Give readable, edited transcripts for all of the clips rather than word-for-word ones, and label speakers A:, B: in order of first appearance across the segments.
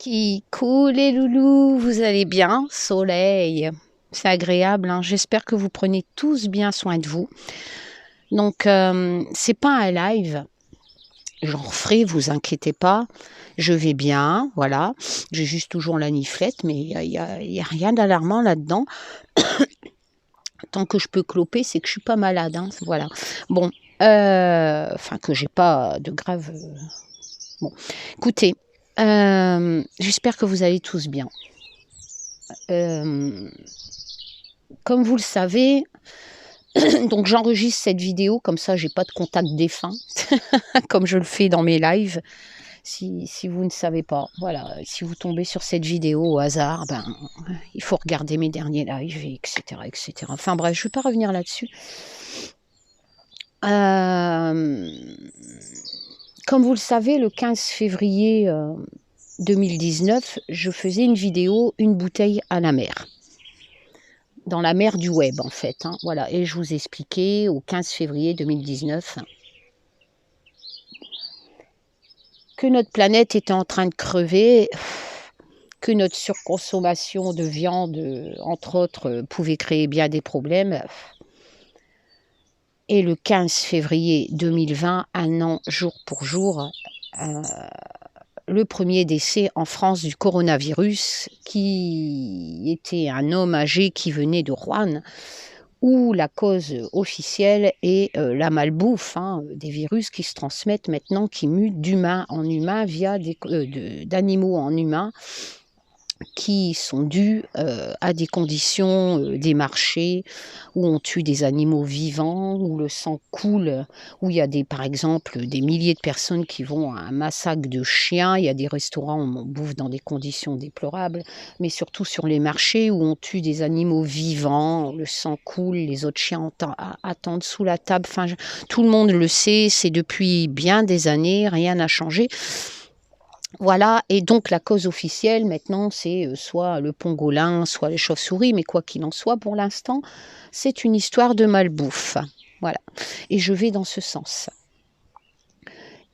A: Coucou les loulous, vous allez bien? Soleil, c'est agréable, hein. J'espère que vous prenez tous bien soin de vous. Donc, c'est pas un live, j'en referai, vous inquiétez pas. Je vais bien, voilà. J'ai juste toujours la niflette, mais il y a rien d'alarmant là-dedans. Tant que je peux cloper, c'est que je suis pas malade, hein, voilà. Bon, enfin que j'ai pas de grave. Bon, écoutez, j'espère que vous allez tous bien. Euh, Comme vous le savez, donc j'enregistre cette vidéo, comme ça j'ai pas de contact défunt, comme je le fais dans mes lives. Si vous ne savez pas, voilà, si vous tombez sur cette vidéo au hasard, ben, il faut regarder mes derniers lives, etc., etc. Enfin bref, je ne vais pas revenir là-dessus. Comme vous le savez, le 15 février 2019, je faisais une vidéo, une bouteille à la mer. Dans la mer du web, en fait. Hein, voilà. Et je vous expliquais au 15 février 2019 que notre planète était en train de crever, que notre surconsommation de viande, entre autres, pouvait créer bien des problèmes. Et le 15 février 2020, un an jour pour jour, le premier décès en France du coronavirus, qui était un homme âgé qui venait de Rouen, où la cause officielle est la malbouffe, hein, des virus qui se transmettent maintenant, qui mutent d'humain en humain via d'animaux en humains, qui sont dus à des conditions des marchés où on tue des animaux vivants, où le sang coule, où il y a par exemple des milliers de personnes qui vont à un massacre de chiens, il y a des restaurants où on bouffe dans des conditions déplorables, mais surtout sur les marchés où on tue des animaux vivants, le sang coule, les autres chiens attendent sous la table, enfin, tout le monde le sait, c'est depuis bien des années, rien n'a changé. Voilà, et donc la cause officielle maintenant, c'est soit le pangolin, soit les chauves-souris, mais quoi qu'il en soit, pour l'instant, c'est une histoire de malbouffe. Voilà, et je vais dans ce sens.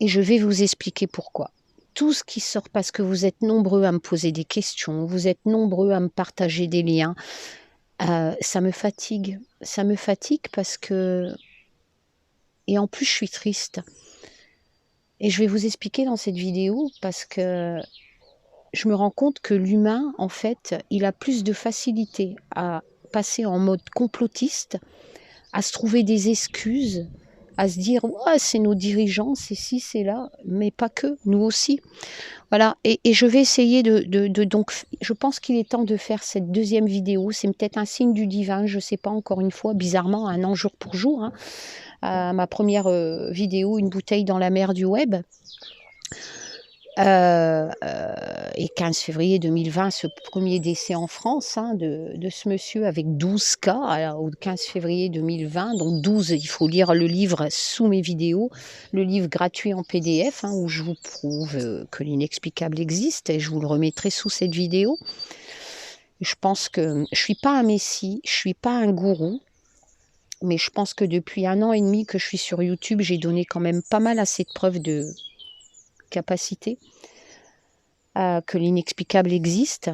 A: Et je vais vous expliquer pourquoi. Tout ce qui sort, parce que vous êtes nombreux à me poser des questions, vous êtes nombreux à me partager des liens, ça me fatigue. Ça me fatigue parce que... Et en plus, je suis triste. Et je vais vous expliquer dans cette vidéo parce que je me rends compte que l'humain, en fait, il a plus de facilité à passer en mode complotiste, à se trouver des excuses, à se dire ouais, c'est nos dirigeants, c'est ci, c'est là, mais pas que, nous aussi. Voilà, et je vais essayer donc, je pense qu'il est temps de faire cette deuxième vidéo. C'est peut-être un signe du divin, je ne sais pas, encore une fois, bizarrement, un an jour pour jour. Hein, à ma première vidéo, une bouteille dans la mer du web. Et 15 février 2020, ce premier décès en France hein, de ce monsieur avec 12 cas alors, au 15 février 2020. Donc 12, il faut lire le livre sous mes vidéos, le livre gratuit en PDF hein, où je vous prouve que l'inexplicable existe et je vous le remettrai sous cette vidéo. Je pense que je ne suis pas un messie, je ne suis pas un gourou, mais je pense que depuis un an et demi que je suis sur YouTube, j'ai donné quand même pas mal assez de preuves de capacité. Que l'inexplicable existe.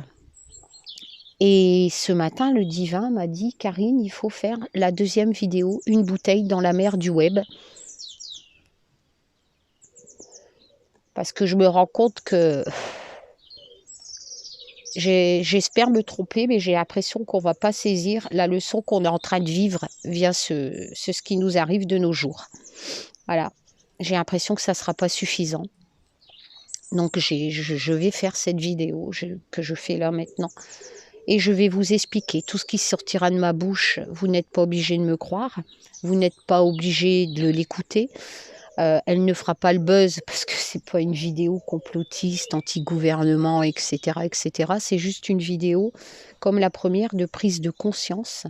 A: Et ce matin, le divin m'a dit, Karine, il faut faire la deuxième vidéo, une bouteille dans la mer du web. Parce que je me rends compte que j'espère me tromper, mais j'ai l'impression qu'on ne va pas saisir la leçon qu'on est en train de vivre via ce qui nous arrive de nos jours. Voilà. J'ai l'impression que ça ne sera pas suffisant. Donc je vais faire cette vidéo que je fais là maintenant. Et je vais vous expliquer tout ce qui sortira de ma bouche. Vous n'êtes pas obligé de me croire. Vous n'êtes pas obligé de l'écouter. Elle ne fera pas le buzz parce que c'est pas une vidéo complotiste, anti-gouvernement, etc., etc. C'est juste une vidéo, comme la première, de prise de conscience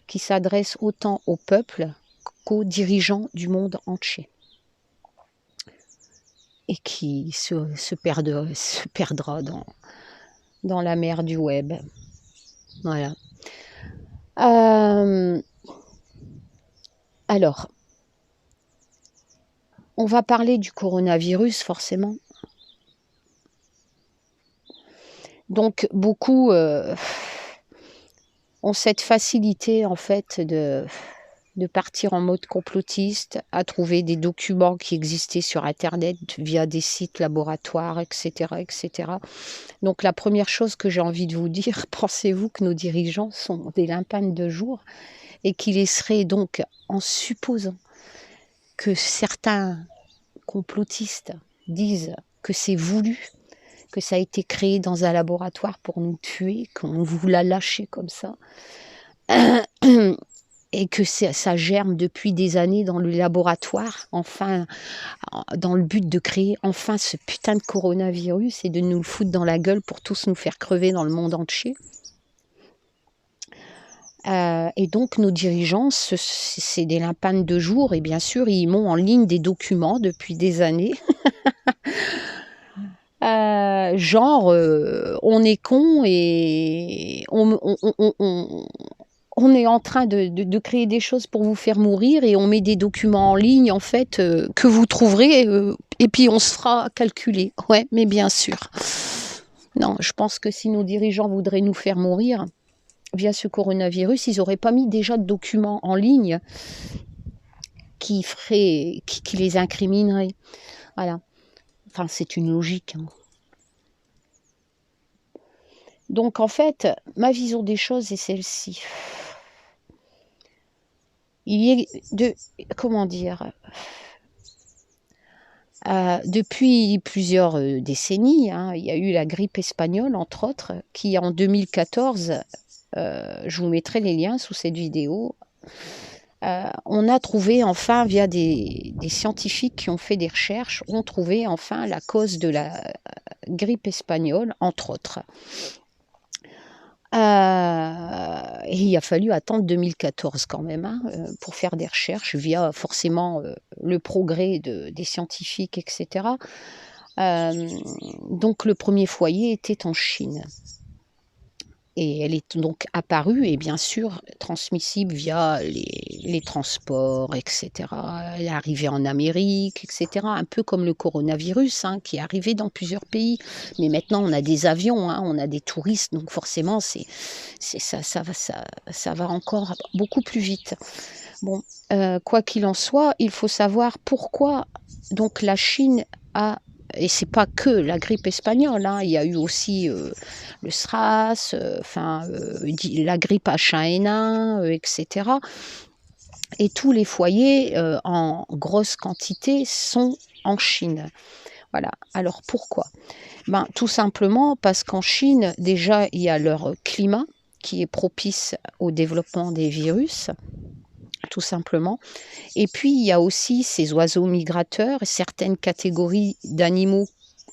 A: qui s'adresse autant au peuple qu'aux dirigeants du monde entier. Et qui se perdra dans la mer du web. Voilà. Alors, on va parler du coronavirus, forcément. Donc beaucoup ont cette facilité en fait de partir en mode complotiste, à trouver des documents qui existaient sur Internet via des sites laboratoires, etc., etc. Donc la première chose que j'ai envie de vous dire, pensez-vous que nos dirigeants sont des limpagnes de jour et qu'il les serait donc, en supposant que certains complotistes disent que c'est voulu, que ça a été créé dans un laboratoire pour nous tuer, qu'on vous l'a lâché comme ça, et que ça germe depuis des années dans le laboratoire, enfin, dans le but de créer enfin ce putain de coronavirus et de nous le foutre dans la gueule pour tous nous faire crever dans le monde entier. Et donc nos dirigeants, c'est des limpagnes de jour, et bien sûr, ils m'ont en ligne des documents depuis des années. Genre, on est con et on est en train de créer des choses pour vous faire mourir et on met des documents en ligne, en fait, que vous trouverez, et puis on se fera calculer. Ouais, mais bien sûr. Non, je pense que si nos dirigeants voudraient nous faire mourir via ce coronavirus, ils n'auraient pas mis déjà de documents en ligne qui les incrimineraient. Voilà. Enfin, c'est une logique, hein. Donc, en fait, ma vision des choses est celle-ci. Il y a comment dire, depuis plusieurs décennies, hein, il y a eu la grippe espagnole, entre autres, qui en 2014, je vous mettrai les liens sous cette vidéo, on a trouvé enfin, via des scientifiques qui ont fait des recherches, ont trouvé enfin la cause de la grippe espagnole, entre autres. Et il a fallu attendre 2014 quand même, hein, pour faire des recherches via forcément le progrès des scientifiques, etc. Donc le premier foyer était en Chine. Et elle est donc apparue et bien sûr transmissible via les transports, etc. Elle est arrivée en Amérique, etc. Un peu comme le coronavirus, hein, qui est arrivé dans plusieurs pays. Mais maintenant, on a des avions, hein, on a des touristes, donc forcément, ça va encore beaucoup plus vite. Bon, quoi qu'il en soit, il faut savoir pourquoi donc la Chine a... Et c'est pas que la grippe espagnole, hein. Il y a eu aussi le SRAS, la grippe H1N1, etc. Et tous les foyers en grosse quantité sont en Chine. Voilà. Alors pourquoi? Ben, tout simplement parce qu'en Chine, déjà, il y a leur climat qui est propice au développement des virus, tout simplement. Et puis, il y a aussi ces oiseaux migrateurs, certaines catégories d'animaux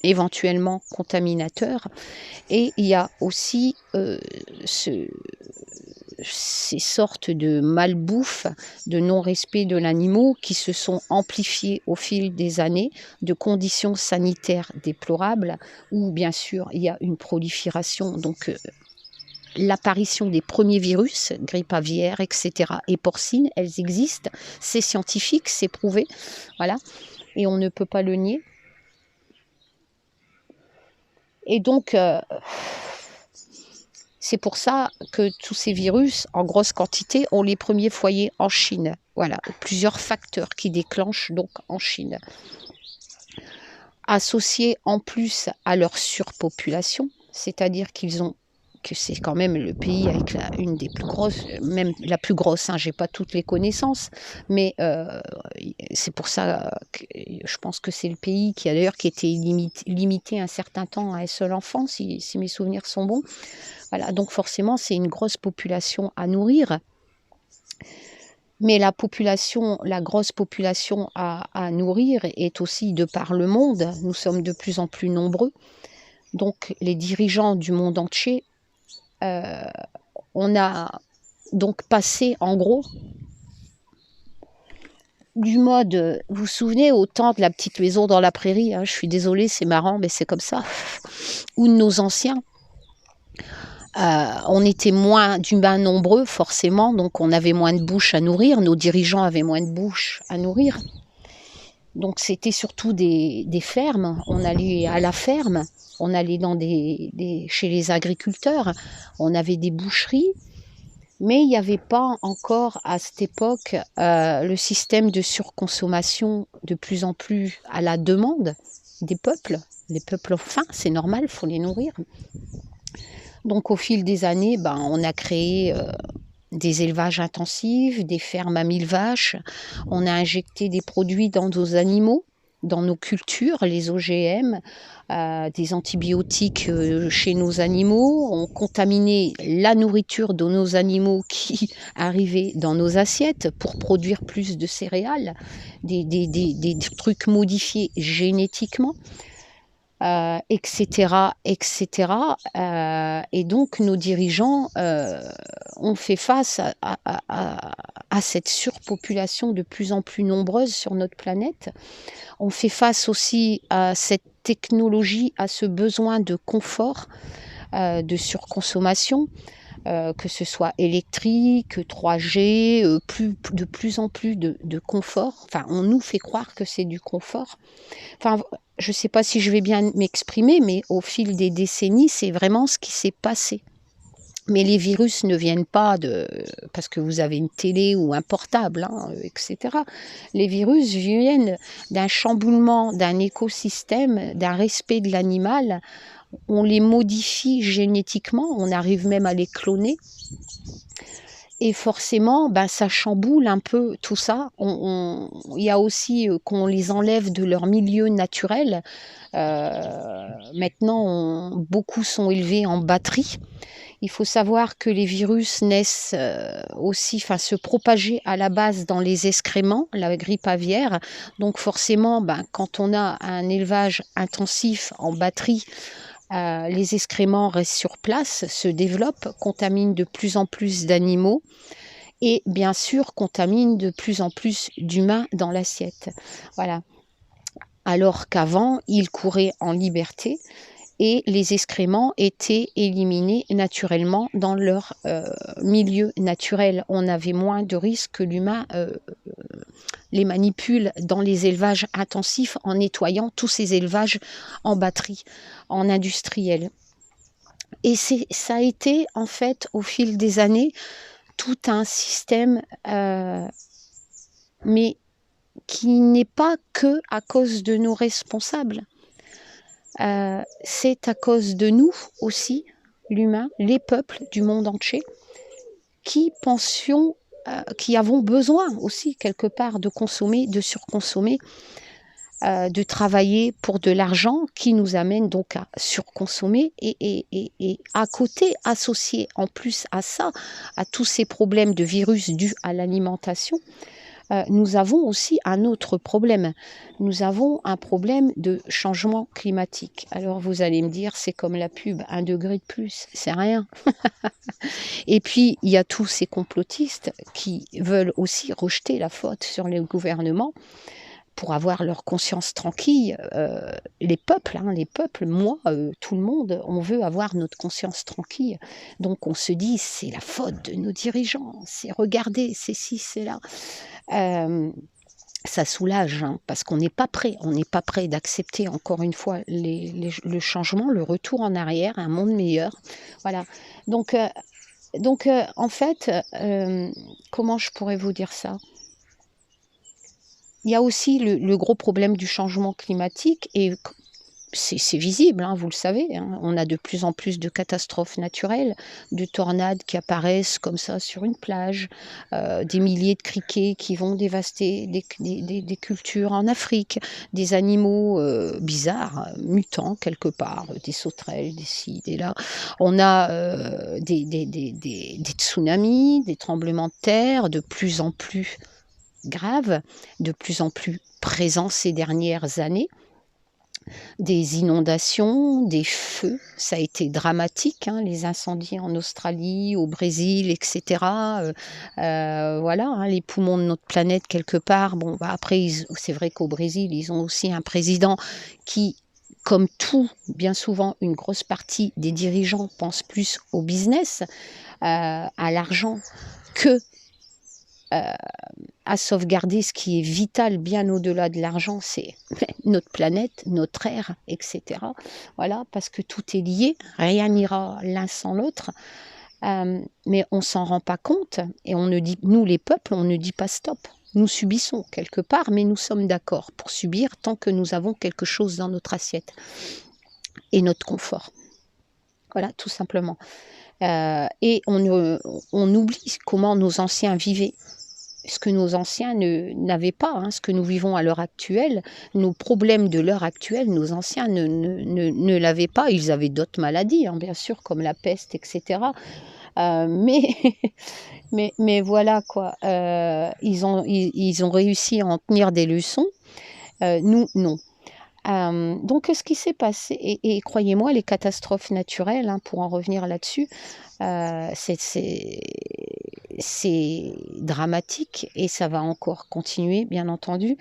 A: éventuellement contaminateurs. Et il y a aussi ces sortes de malbouffe, de non-respect de l'animal qui se sont amplifiées au fil des années, de conditions sanitaires déplorables, où bien sûr il y a une prolifération, donc l'apparition des premiers virus, grippe aviaire, etc., et porcine, elles existent, c'est scientifique, c'est prouvé, voilà, et on ne peut pas le nier. Et donc, c'est pour ça que tous ces virus, en grosse quantité, ont les premiers foyers en Chine. Voilà, plusieurs facteurs qui déclenchent donc en Chine. Associés en plus à leur surpopulation, c'est-à-dire que c'est quand même le pays avec une des plus grosses, même la plus grosse, hein, j'ai pas toutes les connaissances, mais c'est pour ça que je pense que c'est le pays qui a d'ailleurs qui était limité un certain temps à un seul enfant, si mes souvenirs sont bons. Voilà, donc forcément c'est une grosse population à nourrir. Mais la grosse population à nourrir est aussi de par le monde. Nous sommes de plus en plus nombreux. Donc les dirigeants du monde entier, on a donc passé en gros du mode, vous vous souvenez, au temps de la petite maison dans la prairie, hein, je suis désolée, c'est marrant, mais c'est comme ça, ou de nos anciens. On était moins d'humains nombreux, forcément, donc on avait moins de bouches à nourrir, nos dirigeants avaient moins de bouches à nourrir. Donc c'était surtout des fermes. On allait à la ferme, on allait chez les agriculteurs, on avait des boucheries, mais il n'y avait pas encore à cette époque le système de surconsommation de plus en plus à la demande des peuples. Les peuples ont faim, c'est normal, il faut les nourrir. Donc au fil des années, on a créé des élevages intensifs, des fermes à 1000 vaches. On a injecté des produits dans nos animaux, dans nos cultures, les OGM, des antibiotiques chez nos animaux. On contaminait la nourriture de nos animaux qui arrivait dans nos assiettes pour produire plus de céréales, des trucs modifiés génétiquement. Etc., etc. Et donc nos dirigeants ont fait face à cette surpopulation de plus en plus nombreuse sur notre planète. On fait face aussi à cette technologie, à ce besoin de confort, de surconsommation, que ce soit électrique, 3G, de plus en plus de confort. Enfin, on nous fait croire que c'est du confort. Enfin, je ne sais pas si je vais bien m'exprimer, mais au fil des décennies, c'est vraiment ce qui s'est passé. Mais les virus ne viennent pas parce que vous avez une télé ou un portable, etc. Les virus viennent d'un chamboulement, d'un écosystème, d'un respect de l'animal. On les modifie génétiquement, on arrive même à les cloner. Et forcément, ça chamboule un peu tout ça. Il y a aussi qu'on les enlève de leur milieu naturel. Maintenant, beaucoup sont élevés en batterie. Il faut savoir que les virus naissent aussi, se propager à la base dans les excréments, la grippe aviaire. Donc forcément, quand on a un élevage intensif en batterie, les excréments restent sur place, se développent, contaminent de plus en plus d'animaux et bien sûr contaminent de plus en plus d'humains dans l'assiette. Voilà. Alors qu'avant, ils couraient en liberté et les excréments étaient éliminés naturellement dans leur milieu naturel. On avait moins de risques que l'humain les manipule dans les élevages intensifs en nettoyant tous ces élevages en batterie, en industriel. Et ça a été en fait au fil des années tout un système, mais qui n'est pas que à cause de nos responsables. C'est à cause de nous aussi, l'humain, les peuples du monde entier, qui pensions, qui avons besoin aussi quelque part de consommer, de surconsommer, de travailler pour de l'argent qui nous amène donc à surconsommer et à côté, associé en plus à ça, à tous ces problèmes de virus dus à l'alimentation, nous avons aussi un autre problème. Nous avons un problème de changement climatique. Alors vous allez me dire, c'est comme la pub, 1 degré de plus, c'est rien. Et puis, il y a tous ces complotistes qui veulent aussi rejeter la faute sur les gouvernements pour avoir leur conscience tranquille. Les peuples, moi, tout le monde, on veut avoir notre conscience tranquille. Donc on se dit, c'est la faute de nos dirigeants, c'est regardez, c'est ci, c'est là. Ça soulage, parce qu'on n'est pas prêt. On n'est pas prêt d'accepter encore une fois le changement, le retour en arrière, un monde meilleur. Voilà. Donc en fait, comment je pourrais vous dire ça ? Il y a aussi le gros problème du changement climatique et c'est visible, vous le savez. On a de plus en plus de catastrophes naturelles, de tornades qui apparaissent comme ça sur une plage, des milliers de criquets qui vont dévaster des cultures en Afrique, des animaux bizarres, mutants quelque part, des sauterelles, des ci, des là. On a des tsunamis, des tremblements de terre de plus en plus graves, de plus en plus présents ces dernières années. Des inondations, des feux, ça a été dramatique, les incendies en Australie, au Brésil, etc. Voilà, les poumons de notre planète quelque part. Bon, après, c'est vrai qu'au Brésil, ils ont aussi un président qui, comme tout, bien souvent, une grosse partie des dirigeants pensent plus au business, à l'argent, que à sauvegarder ce qui est vital bien au-delà de l'argent, c'est notre planète, notre air, etc. Voilà, parce que tout est lié, rien n'ira l'un sans l'autre. Mais on s'en rend pas compte et on ne dit, nous les peuples, on ne dit pas stop. Nous subissons quelque part, mais nous sommes d'accord pour subir tant que nous avons quelque chose dans notre assiette et notre confort. Voilà, tout simplement. Et on oublie comment nos anciens vivaient. Ce que nos anciens n'avaient pas, hein, ce que nous vivons à l'heure actuelle, nos problèmes de l'heure actuelle, nos anciens ne l'avaient pas. Ils avaient d'autres maladies, hein, bien sûr, comme la peste, etc. Mais, mais voilà quoi, ils ont réussi à en tenir des leçons, nous non. Donc ce qui s'est passé, et croyez-moi, les catastrophes naturelles, hein, pour en revenir là-dessus, c'est dramatique et ça va encore continuer, bien entendu.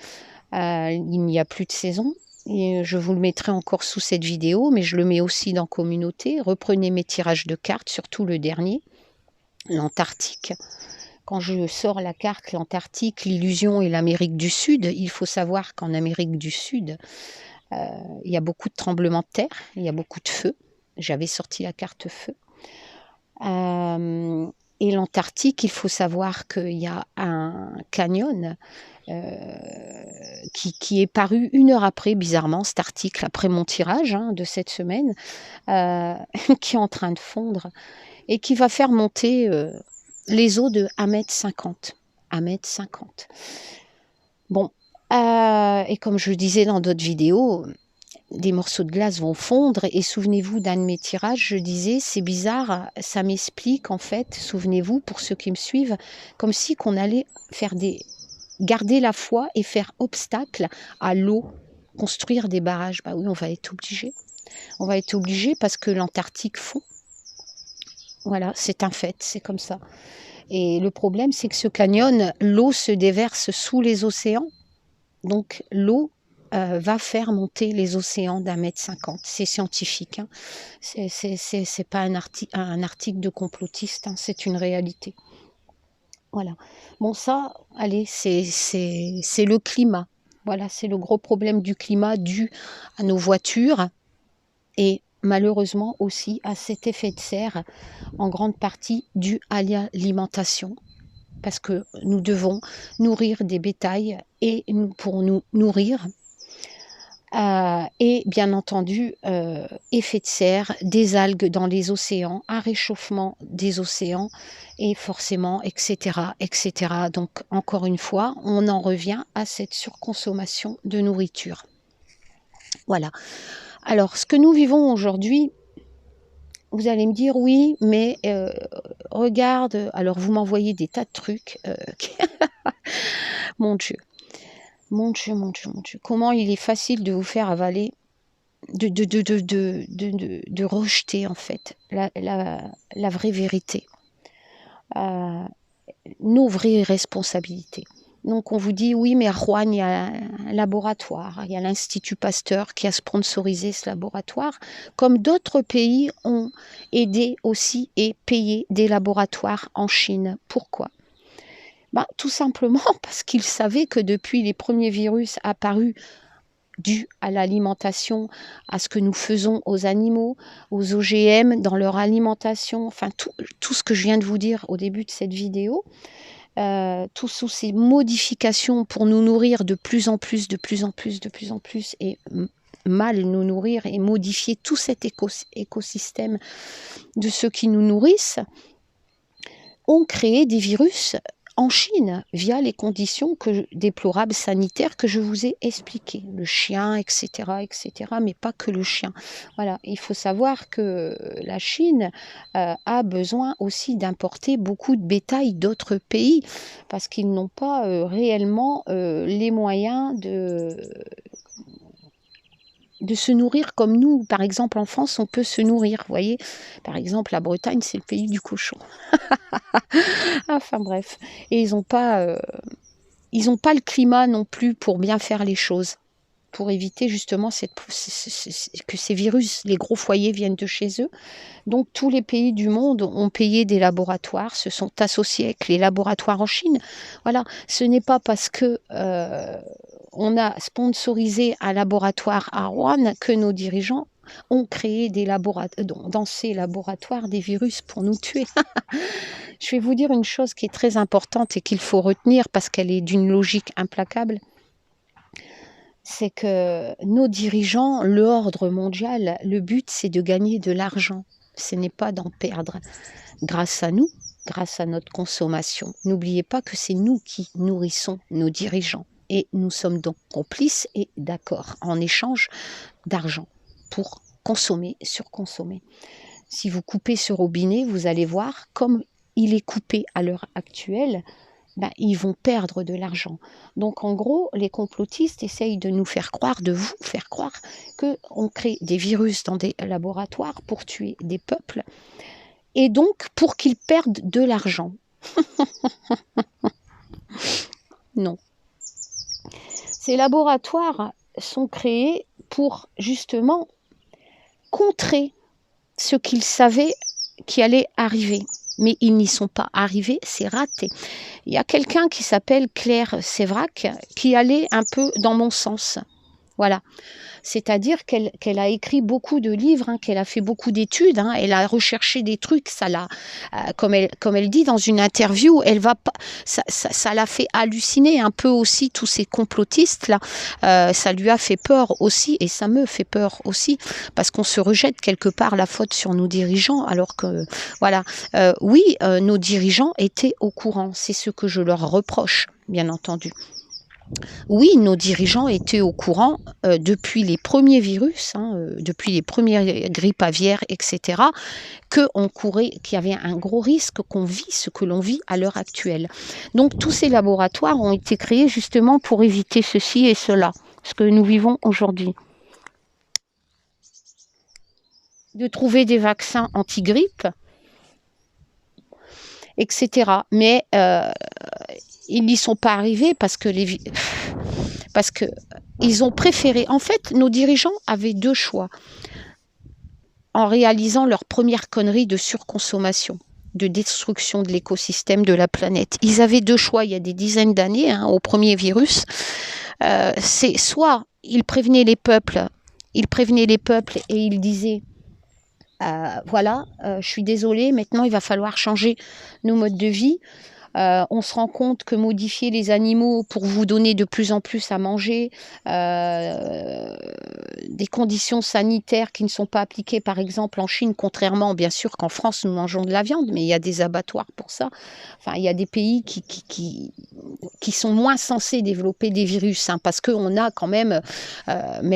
A: Il n'y a plus de saison. Et je vous le mettrai encore sous cette vidéo, mais je le mets aussi dans Communauté. Reprenez mes tirages de cartes, surtout le dernier, l'Antarctique. Quand je sors la carte, l'Antarctique, l'illusion et l'Amérique du Sud, il faut savoir qu'en Amérique du Sud, il y a beaucoup de tremblements de terre, il y a beaucoup de feu. J'avais sorti la carte feu. Et l'Antarctique, il faut savoir qu'il y a un canyon qui est paru 1 heure après, bizarrement, cet article, après mon tirage, hein, de cette semaine, qui est en train de fondre et qui va faire monter les eaux de 1,50 m. 1,50 m. Bon, et comme je le disais dans d'autres vidéos, des morceaux de glace vont fondre, et souvenez-vous d'un de mes tirages, je disais, c'est bizarre, ça m'explique en fait, souvenez-vous, pour ceux qui me suivent, comme si qu'on allait faire garder la foi et faire obstacle à l'eau, construire des barrages. Bah oui, on va être obligé. On va être obligé parce que l'Antarctique fond. Voilà, c'est un fait, c'est comme ça. Et le problème, c'est que ce canyon, l'eau se déverse sous les océans. Donc l'eau va faire monter les océans d'1,50 m. C'est scientifique, hein. C'est pas un article de complotiste, hein. C'est une réalité. Voilà. Bon, ça, allez, c'est le climat. Voilà, c'est le gros problème du climat dû à nos voitures et malheureusement aussi à cet effet de serre, en grande partie dû à l'alimentation. Parce que nous devons nourrir des bétails et pour nous nourrir, et bien entendu, effet de serre, des algues dans les océans, un réchauffement des océans et forcément, etc., etc. Donc, encore une fois, on en revient à cette surconsommation de nourriture. Voilà. Alors, ce que nous vivons aujourd'hui, vous allez me dire, oui, mais regarde, alors vous m'envoyez des tas de trucs. Mon Dieu. Mon Dieu, mon Dieu, mon Dieu. Comment il est facile de vous faire avaler, de rejeter en fait la vraie vérité, nos vraies responsabilités. Donc on vous dit, oui, mais à Rouen, il y a un laboratoire, il y a l'Institut Pasteur qui a sponsorisé ce laboratoire, comme d'autres pays ont aidé aussi et payé des laboratoires en Chine. Pourquoi ? Tout simplement parce qu'ils savaient que depuis les premiers virus apparus dus à l'alimentation, à ce que nous faisons aux animaux, aux OGM dans leur alimentation, enfin tout ce que je viens de vous dire au début de cette vidéo, toutes ces modifications pour nous nourrir de plus en plus, et mal nous nourrir et modifier tout cet écosystème de ceux qui nous nourrissent, ont créé des virus en Chine, via les conditions déplorables sanitaires que je vous ai expliquées. Le chien, etc., mais pas que le chien. Voilà, il faut savoir que la Chine a besoin aussi d'importer beaucoup de bétail d'autres pays, parce qu'ils n'ont pas réellement les moyens de se nourrir comme nous. Par exemple, en France, on peut se nourrir, vous voyez. Par exemple, la Bretagne, c'est le pays du cochon. Enfin bref. Et ils n'ont pas le climat non plus pour bien faire les choses. pour éviter justement que ces virus, les gros foyers viennent de chez eux. Donc tous les pays du monde ont payé des laboratoires, se sont associés avec les laboratoires en Chine. Voilà, ce n'est pas parce que on a sponsorisé un laboratoire à Wuhan que nos dirigeants ont créé dans ces laboratoires des virus pour nous tuer. Je vais vous dire une chose qui est très importante et qu'il faut retenir parce qu'elle est d'une logique implacable. C'est que nos dirigeants, l'ordre mondial, le but c'est de gagner de l'argent. Ce n'est pas d'en perdre. Grâce à nous, grâce à notre consommation. N'oubliez pas que c'est nous qui nourrissons nos dirigeants. Et nous sommes donc complices et d'accord en échange d'argent pour consommer, surconsommer. Si vous coupez ce robinet, vous allez voir, comme il est coupé à l'heure actuelle, ils vont perdre de l'argent. Donc en gros, les complotistes essayent de nous faire croire, de vous faire croire, qu'on crée des virus dans des laboratoires pour tuer des peuples, et donc pour qu'ils perdent de l'argent. Non. Ces laboratoires sont créés pour justement contrer ce qu'ils savaient qui allait arriver. Mais ils n'y sont pas arrivés, c'est raté. Il y a quelqu'un qui s'appelle Claire Sévrac qui allait un peu dans mon sens. Voilà. C'est-à-dire qu'elle a écrit beaucoup de livres, qu'elle a fait beaucoup d'études, elle a recherché des trucs, ça l'a, comme elle dit dans une interview, ça l'a fait halluciner un peu aussi tous ces complotistes-là. Ça lui a fait peur aussi, et ça me fait peur aussi, parce qu'on se rejette quelque part la faute sur nos dirigeants, alors que, voilà, oui, nos dirigeants étaient au courant, c'est ce que je leur reproche, bien entendu. Oui, nos dirigeants étaient au courant depuis les premiers virus, depuis les premières grippes aviaires, etc., qu'il y avait un gros risque qu'on vit ce que l'on vit à l'heure actuelle. Donc tous ces laboratoires ont été créés justement pour éviter ceci et cela, ce que nous vivons aujourd'hui. De trouver des vaccins anti-grippe, etc. Mais ils n'y sont pas arrivés parce que ils ont préféré. En fait, nos dirigeants avaient deux choix en réalisant leur première connerie de surconsommation, de destruction de l'écosystème de la planète. Ils avaient deux choix il y a des dizaines d'années, au premier virus. C'est soit ils prévenaient les peuples et ils disaient voilà, je suis désolée, maintenant il va falloir changer nos modes de vie. On se rend compte que modifier les animaux pour vous donner de plus en plus à manger, des conditions sanitaires qui ne sont pas appliquées, par exemple en Chine, contrairement bien sûr qu'en France nous mangeons de la viande, mais il y a des abattoirs pour ça. Enfin, il y a des pays qui sont moins censés développer des virus, parce qu'on a quand même,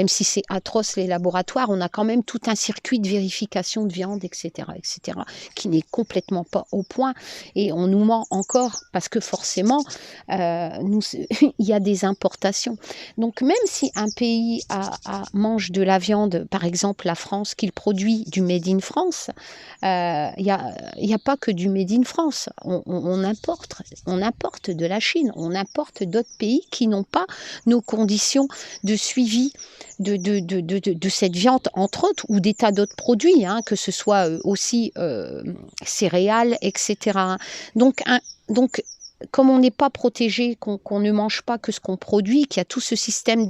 A: si c'est atroce les laboratoires, on a quand même tout un circuit de vérification de viande, etc., qui n'est complètement pas au point, et on nous ment encore parce que forcément, il y a des importations. Donc même si un pays mange de la viande, par exemple la France, qu'il produit du Made in France, il n'y a pas que du Made in France. On importe de la Chine, on importe d'autres pays qui n'ont pas nos conditions de suivi de cette viande, entre autres, ou des tas d'autres produits, que ce soit aussi céréales, etc. Donc, comme on n'est pas protégé, qu'on ne mange pas que ce qu'on produit, qu'il y a tout ce système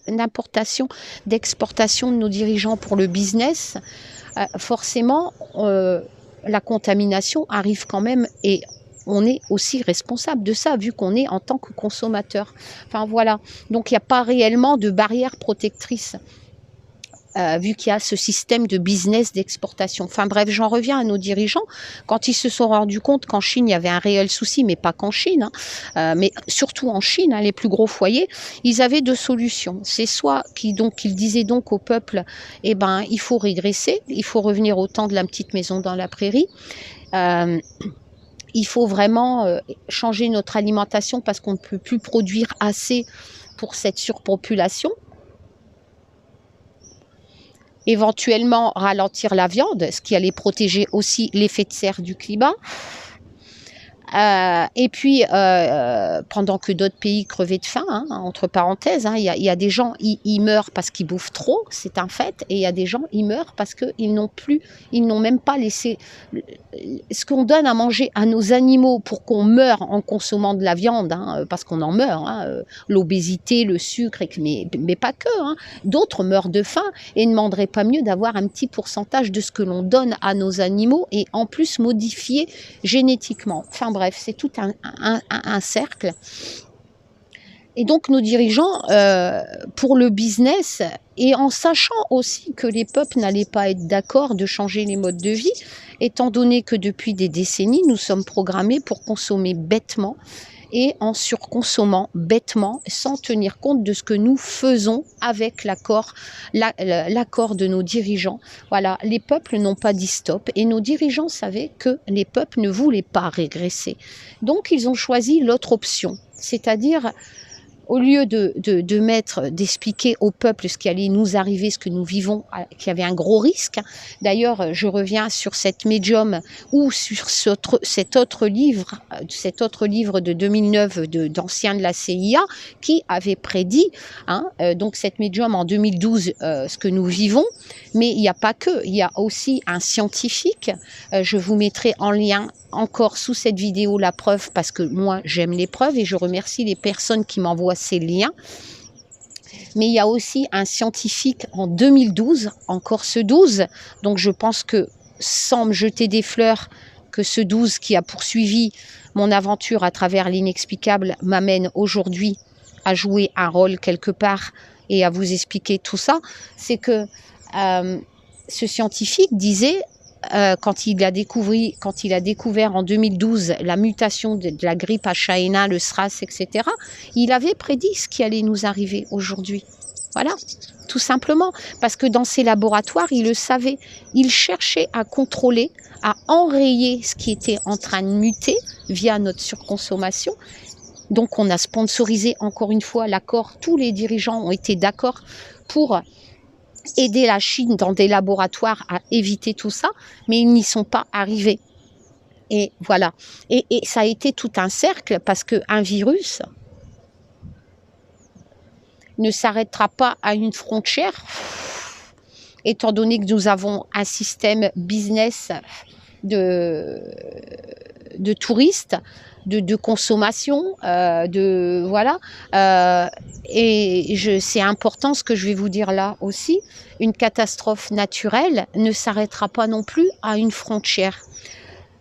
A: d'importation, d'exportation de nos dirigeants pour le business, forcément, la contamination arrive quand même, et on est aussi responsable de ça, vu qu'on est en tant que consommateur. Enfin voilà, donc il n'y a pas réellement de barrière protectrice. Vu qu'il y a ce système de business d'exportation. Enfin bref, j'en reviens à nos dirigeants. Quand ils se sont rendus compte qu'en Chine, il y avait un réel souci, mais pas qu'en Chine, mais surtout en Chine, les plus gros foyers, ils avaient deux solutions. C'est soit qu'ils disaient donc au peuple, il faut régresser, il faut revenir au temps de la petite maison dans la prairie. Il faut vraiment changer notre alimentation parce qu'on ne peut plus produire assez pour cette surpopulation. Éventuellement ralentir la viande, ce qui allait protéger aussi l'effet de serre du climat. Et puis, pendant que d'autres pays crevaient de faim, hein, entre parenthèses, hein, y a des gens, ils meurent parce qu'ils bouffent trop, c'est un fait, et il y a des gens, ils meurent parce qu'ils n'ont même pas laissé ce qu'on donne à manger à nos animaux pour qu'on meure en consommant de la viande, hein, parce qu'on en meurt, hein, l'obésité, le sucre, mais pas que. Hein. D'autres meurent de faim et ne demanderaient pas mieux d'avoir un petit pourcentage de ce que l'on donne à nos animaux et en plus modifié génétiquement. Enfin bref, c'est tout un cercle. Et donc nos dirigeants, pour le business, et en sachant aussi que les peuples n'allaient pas être d'accord de changer les modes de vie, étant donné que depuis des décennies, nous sommes programmés pour consommer bêtement, et en surconsommant bêtement, sans tenir compte de ce que nous faisons avec l'accord de nos dirigeants. Voilà, les peuples n'ont pas dit stop, et nos dirigeants savaient que les peuples ne voulaient pas régresser. Donc ils ont choisi l'autre option, c'est-à-dire au lieu d'expliquer au peuple ce qui allait nous arriver, ce que nous vivons, qu'il y avait un gros risque. D'ailleurs, je reviens sur cette médium ou sur cet autre livre de 2009 d'anciens de la CIA qui avait prédit, hein, donc cette médium en 2012, ce que nous vivons. Mais il n'y a pas que, il y a aussi un scientifique. Je vous mettrai en lien encore sous cette vidéo la preuve, parce que moi j'aime les preuves et je remercie les personnes qui m'envoient ces liens. Mais il y a aussi un scientifique en 2012, encore ce 12, donc je pense que sans me jeter des fleurs, que ce 12 qui a poursuivi mon aventure à travers l'inexplicable m'amène aujourd'hui à jouer un rôle quelque part et à vous expliquer tout ça, c'est que ce scientifique disait, quand il a découvert en 2012 la mutation de la grippe H1N1, le SRAS, etc., il avait prédit ce qui allait nous arriver aujourd'hui. Voilà, tout simplement. Parce que dans ces laboratoires, il le savait. Il cherchait à contrôler, à enrayer ce qui était en train de muter via notre surconsommation. Donc on a sponsorisé encore une fois l'accord. Tous les dirigeants ont été d'accord pour aider la Chine dans des laboratoires à éviter tout ça, mais ils n'y sont pas arrivés. Et voilà. Et ça a été tout un cercle, parce qu'un virus ne s'arrêtera pas à une frontière, étant donné que nous avons un système business de touristes, de consommation, voilà. Et c'est important ce que je vais vous dire là aussi. Une catastrophe naturelle ne s'arrêtera pas non plus à une frontière.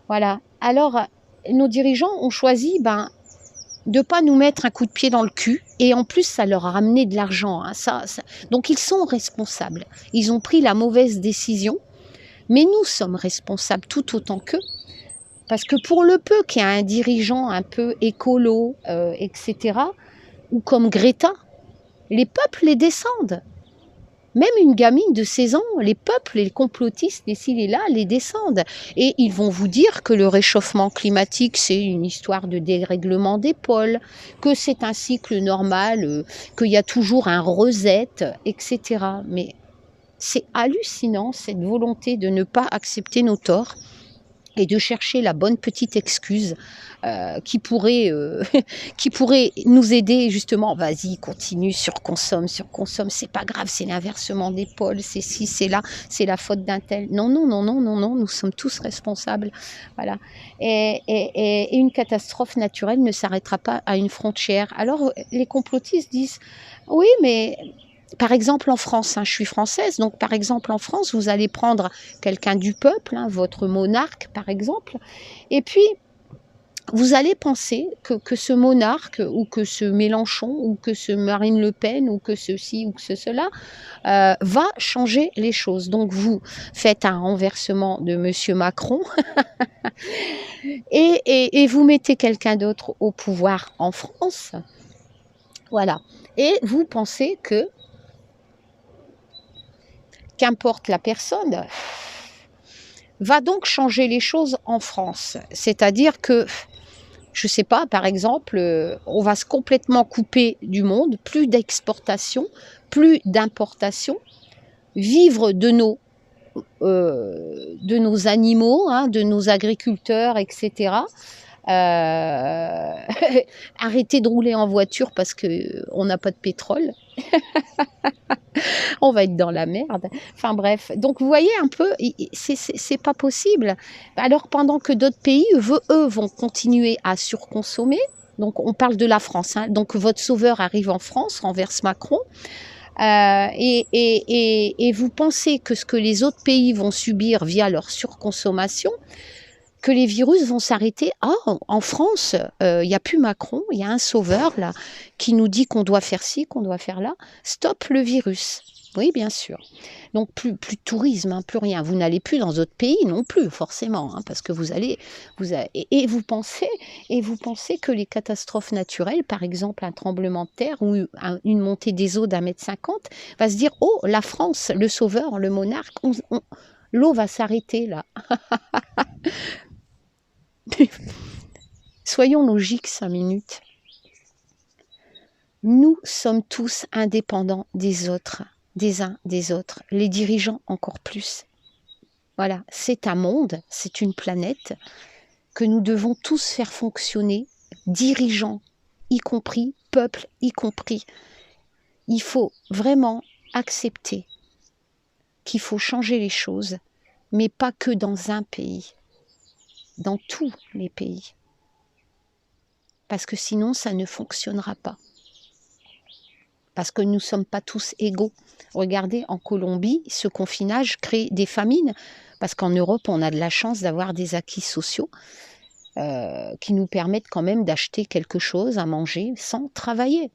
A: Voilà. Alors, nos dirigeants ont choisi de ne pas nous mettre un coup de pied dans le cul. Et en plus, ça leur a ramené de l'argent. Hein, donc, ils sont responsables. Ils ont pris la mauvaise décision. Mais nous sommes responsables tout autant qu'eux. Parce que pour le peu qu'il y a un dirigeant un peu écolo, etc., ou comme Greta, les peuples les descendent. Même une gamine de 16 ans, les peuples, les complotistes, les ci, les là, les descendent. Et ils vont vous dire que le réchauffement climatique, c'est une histoire de dérèglement des pôles, que c'est un cycle normal, qu'il y a toujours un reset, etc. Mais c'est hallucinant, cette volonté de ne pas accepter nos torts et de chercher la bonne petite excuse qui pourrait nous aider justement. Vas-y, continue, surconsomme, c'est pas grave, c'est l'inversement des pôles, c'est ci, c'est là, c'est la faute d'un tel. Non, non, non, non, non, non, nous sommes tous responsables. Voilà. Et une catastrophe naturelle ne s'arrêtera pas à une frontière. Alors, les complotistes disent, oui, mais... Par exemple en France, hein, je suis française, donc par exemple en France, vous allez prendre quelqu'un du peuple, hein, votre monarque par exemple, et puis vous allez penser que ce monarque ou que ce Mélenchon ou que ce Marine Le Pen ou que ceci ou que cela va changer les choses. Donc vous faites un renversement de Monsieur Macron et vous mettez quelqu'un d'autre au pouvoir en France. Voilà. Et vous pensez que qu'importe la personne, va donc changer les choses en France. C'est-à-dire que, je ne sais pas, par exemple, on va se complètement couper du monde, plus d'exportation, plus d'importation, vivre de nos animaux, hein, de nos agriculteurs, etc., Arrêtez de rouler en voiture parce qu'on n'a pas de pétrole. On va être dans la merde. Enfin bref, donc vous voyez un peu, c'est pas possible. Alors pendant que d'autres pays, eux, vont continuer à surconsommer. Donc on parle de la France. Hein. Donc votre sauveur arrive en France, renverse Macron. Et vous pensez que ce que les autres pays vont subir via leur surconsommation, que les virus vont s'arrêter. Oh, en France, il n'y a plus Macron, il y a un sauveur là qui nous dit qu'on doit faire ci, qu'on doit faire là. Stop le virus. Oui, bien sûr. Donc plus de tourisme, hein, plus rien. Vous n'allez plus dans d'autres pays non plus, forcément, hein, parce que et vous pensez que les catastrophes naturelles, par exemple un tremblement de terre ou une montée des eaux d'1,50 m, va se dire oh la France, le sauveur, le monarque, l'eau va s'arrêter là. Soyons logiques 5 minutes. Nous sommes tous indépendants des autres, des uns des autres, les dirigeants encore plus. Voilà, c'est un monde, c'est une planète que nous devons tous faire fonctionner, dirigeants y compris, peuple y compris. Il faut vraiment accepter qu'il faut changer les choses, mais pas que dans un pays, dans tous les pays. Parce que sinon, ça ne fonctionnera pas. Parce que nous ne sommes pas tous égaux. Regardez, en Colombie, ce confinage crée des famines, parce qu'en Europe, on a de la chance d'avoir des acquis sociaux qui nous permettent quand même d'acheter quelque chose à manger sans travailler.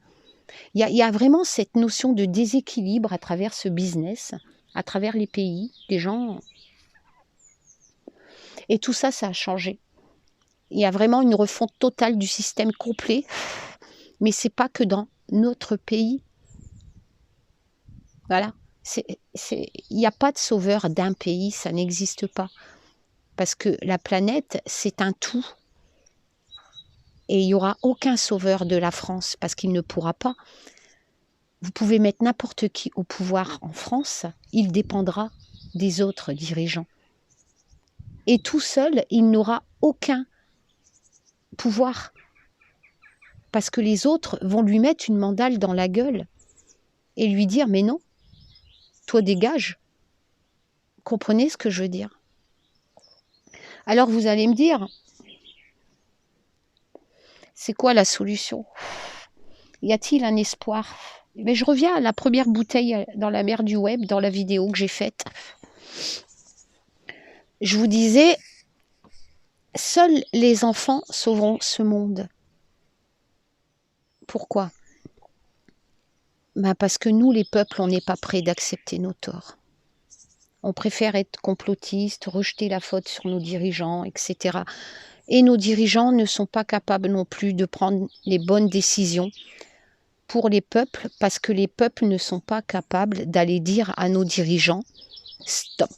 A: Il y a vraiment cette notion de déséquilibre à travers ce business, à travers les pays, des gens. Et tout ça, ça a changé. Il y a vraiment une refonte totale du système complet, mais ce n'est pas que dans notre pays. Voilà, il n'y a pas de sauveur d'un pays, ça n'existe pas. Parce que la planète, c'est un tout. Et il n'y aura aucun sauveur de la France, parce qu'il ne pourra pas. Vous pouvez mettre n'importe qui au pouvoir en France, il dépendra des autres dirigeants. Et tout seul, il n'aura aucun pouvoir. Parce que les autres vont lui mettre une mandale dans la gueule et lui dire « mais non, toi dégage ». Comprenez ce que je veux dire? Alors vous allez me dire, c'est quoi la solution? Y a-t-il un espoir? Mais je reviens à la première bouteille dans la mer du web, dans la vidéo que j'ai faite. Je vous disais, seuls les enfants sauveront ce monde. Pourquoi? Ben parce que nous, les peuples, on n'est pas prêts d'accepter nos torts. On préfère être complotiste, rejeter la faute sur nos dirigeants, etc. Et nos dirigeants ne sont pas capables non plus de prendre les bonnes décisions pour les peuples, parce que les peuples ne sont pas capables d'aller dire à nos dirigeants « Stop,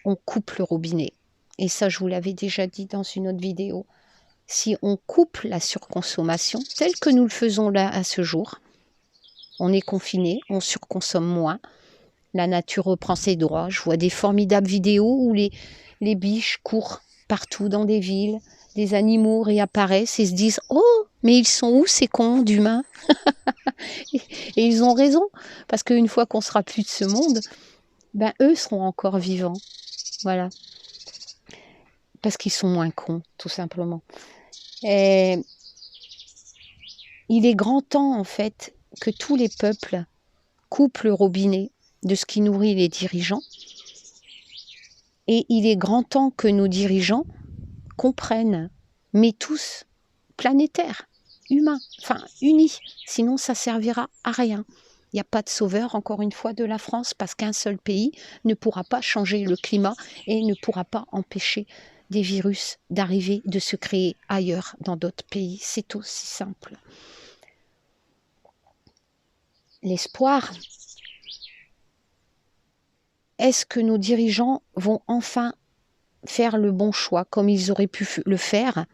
A: on coupe le robinet ». Et ça, je vous l'avais déjà dit dans une autre vidéo. Si on coupe la surconsommation, telle que nous le faisons là à ce jour, on est confiné, on surconsomme moins, la nature reprend ses droits. Je vois des formidables vidéos où les biches courent partout dans des villes, des animaux réapparaissent et se disent « Oh, mais ils sont où ces cons d'humains ?» Et ils ont raison, parce qu'une fois qu'on sera plus de ce monde, ben eux seront encore vivants. Voilà. Parce qu'ils sont moins cons, tout simplement. Et il est grand temps, en fait, que tous les peuples coupent le robinet de ce qui nourrit les dirigeants. Et il est grand temps que nos dirigeants comprennent, mais tous planétaires, humains, enfin unis, sinon ça servira à rien. Il n'y a pas de sauveur, encore une fois, de la France, parce qu'un seul pays ne pourra pas changer le climat et ne pourra pas empêcher des virus d'arriver, de se créer ailleurs, dans d'autres pays. C'est aussi simple. L'espoir. Est-ce que nos dirigeants vont enfin faire le bon choix, comme ils auraient pu le faire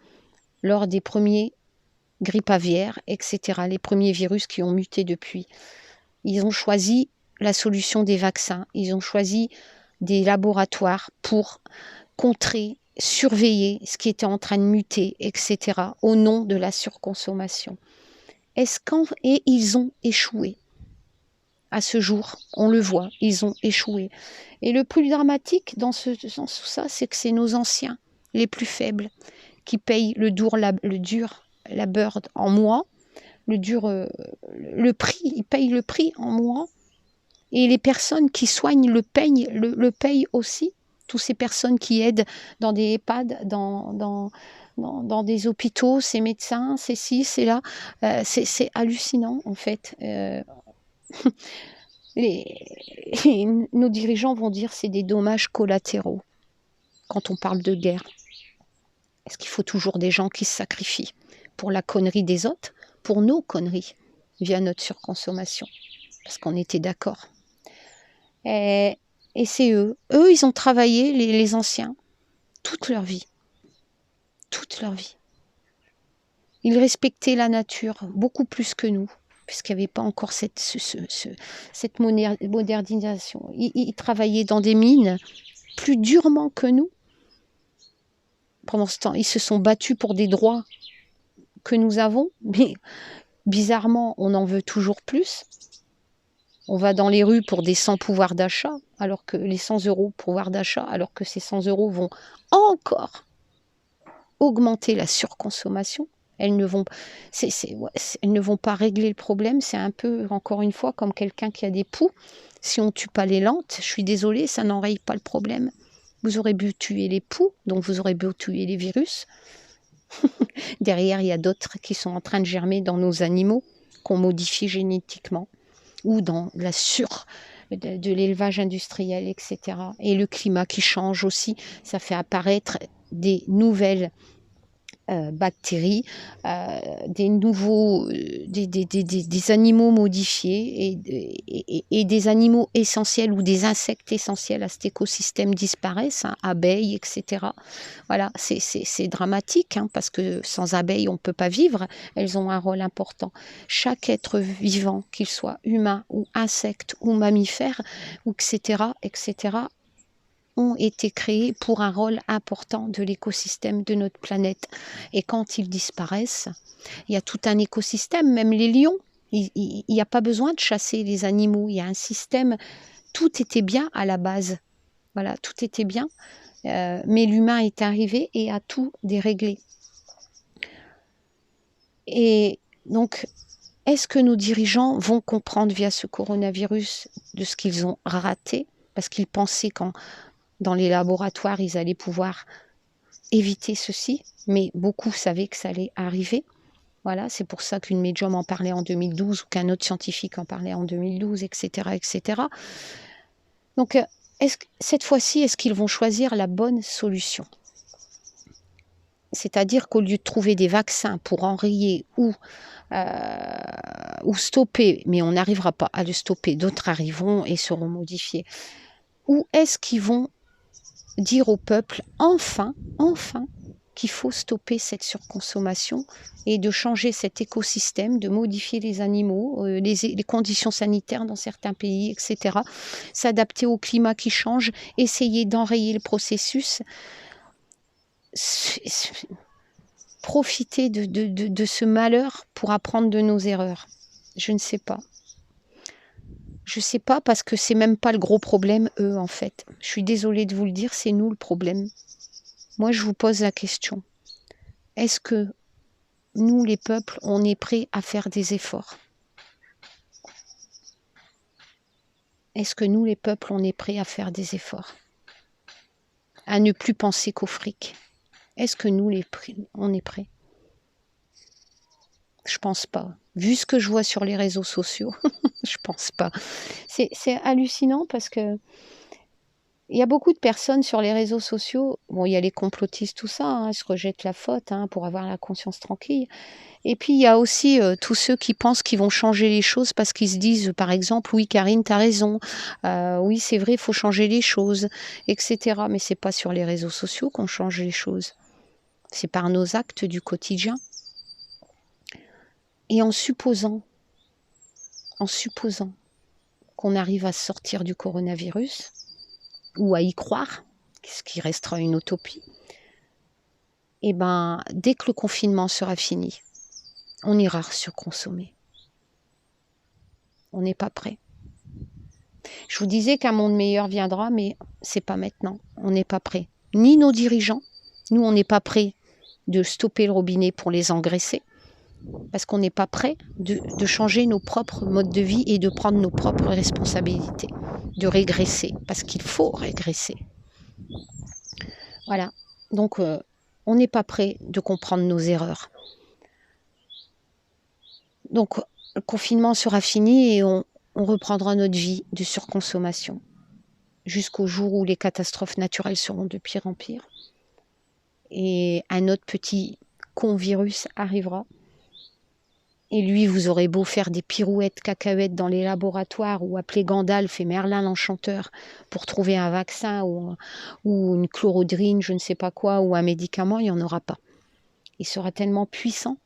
A: lors des premiers grippes aviaires, etc., les premiers virus qui ont muté depuis? Ils ont choisi la solution des vaccins, ils ont choisi des laboratoires pour contrer surveiller ce qui était en train de muter, etc., au nom de la surconsommation. Et ils ont échoué. À ce jour, on le voit, ils ont échoué. Et le plus dramatique dans tout ça, c'est que c'est nos anciens, les plus faibles, qui payent le dur labeur en mois, le prix, ils payent le prix en mois. Et les personnes qui soignent le payent aussi. Toutes ces personnes qui aident dans des EHPAD, dans des hôpitaux, ces médecins, ces ci, c'est là. C'est hallucinant, en fait. Nos dirigeants vont dire que c'est des dommages collatéraux quand on parle de guerre. Est-ce qu'il faut toujours des gens qui se sacrifient pour la connerie des autres, pour nos conneries, via notre surconsommation? Parce qu'on était d'accord. Et c'est eux. Eux, ils ont travaillé, les anciens, toute leur vie. Toute leur vie. Ils respectaient la nature beaucoup plus que nous, puisqu'il n'y avait pas encore cette modernisation. Ils travaillaient dans des mines plus durement que nous. Pendant ce temps, ils se sont battus pour des droits que nous avons, mais bizarrement, on en veut toujours plus. On va dans les rues pour des 100 pouvoirs d'achat, alors que les 100 euros pouvoir d'achat, alors que ces 100 euros vont encore augmenter la surconsommation. Elles ne vont pas régler le problème. C'est un peu, encore une fois, comme quelqu'un qui a des poux. Si on ne tue pas les lentes, je suis désolée, ça n'enraye pas le problème. Vous aurez pu tuer les poux, donc vous aurez pu tuer les virus. Derrière, il y a d'autres qui sont en train de germer dans nos animaux, qu'on modifie génétiquement, ou dans de l'élevage industriel, etc. Et le climat qui change aussi, ça fait apparaître des nouvelles bactéries, des animaux modifiés et des animaux essentiels ou des insectes essentiels à cet écosystème disparaissent, hein, abeilles, etc. Voilà, c'est dramatique, hein, parce que sans abeilles, on ne peut pas vivre. Elles ont un rôle important. Chaque être vivant, qu'il soit humain ou insecte ou mammifère, ou etc., ont été créés pour un rôle important de l'écosystème de notre planète. Et quand ils disparaissent, il y a tout un écosystème, même les lions. Il n'y a pas besoin de chasser les animaux. Il y a un système. Tout était bien à la base. Voilà, tout était bien. Mais l'humain est arrivé et a tout déréglé. Et donc, est-ce que nos dirigeants vont comprendre via ce coronavirus de ce qu'ils ont raté? Parce qu'ils pensaient dans les laboratoires, ils allaient pouvoir éviter ceci, mais beaucoup savaient que ça allait arriver. Voilà, c'est pour ça qu'une médium en parlait en 2012 ou qu'un autre scientifique en parlait en 2012, etc., etc. Donc, cette fois-ci, est-ce qu'ils vont choisir la bonne solution? C'est-à-dire qu'au lieu de trouver des vaccins pour enrayer ou stopper, mais on n'arrivera pas à le stopper, d'autres arriveront et seront modifiés. Ou est-ce qu'ils vont dire au peuple, enfin, qu'il faut stopper cette surconsommation et de changer cet écosystème, de modifier les animaux, les conditions sanitaires dans certains pays, etc. S'adapter au climat qui change, essayer d'enrayer le processus, profiter de ce malheur pour apprendre de nos erreurs. Je ne sais pas. Je ne sais pas parce que c'est même pas le gros problème, eux, en fait. Je suis désolée de vous le dire, c'est nous le problème. Moi, je vous pose la question. Est-ce que nous, les peuples, on est prêts à faire des efforts? Est-ce que nous, les peuples, on est prêts à faire des efforts? À ne plus penser qu'au fric? Est-ce que nous, on est prêts? Je pense pas. Vu ce que je vois sur les réseaux sociaux, je pense pas. C'est hallucinant parce que il y a beaucoup de personnes sur les réseaux sociaux, bon, il y a les complotistes, tout ça, hein, ils se rejettent la faute, hein, pour avoir la conscience tranquille. Et puis, il y a aussi tous ceux qui pensent qu'ils vont changer les choses parce qu'ils se disent, par exemple, oui, Karine, tu as raison, oui, c'est vrai, il faut changer les choses, etc. Mais c'est pas sur les réseaux sociaux qu'on change les choses. C'est par nos actes du quotidien. Et en supposant qu'on arrive à sortir du coronavirus, ou à y croire, ce qui restera une utopie, et ben, dès que le confinement sera fini, on ira surconsommer. On n'est pas prêt. Je vous disais qu'un monde meilleur viendra, mais c'est pas maintenant. On n'est pas prêt. Ni nos dirigeants. Nous, on n'est pas prêt de stopper le robinet pour les engraisser. Parce qu'on n'est pas prêt de changer nos propres modes de vie et de prendre nos propres responsabilités. De régresser. Parce qu'il faut régresser. Voilà. Donc, on n'est pas prêt de comprendre nos erreurs. Donc, le confinement sera fini et on reprendra notre vie de surconsommation jusqu'au jour où les catastrophes naturelles seront de pire en pire. Et un autre petit con-virus arrivera. Et lui, vous aurez beau faire des pirouettes cacahuètes dans les laboratoires ou appeler Gandalf et Merlin l'Enchanteur pour trouver un vaccin ou une chlorodraine, je ne sais pas quoi, ou un médicament, il n'y en aura pas. Il sera tellement puissant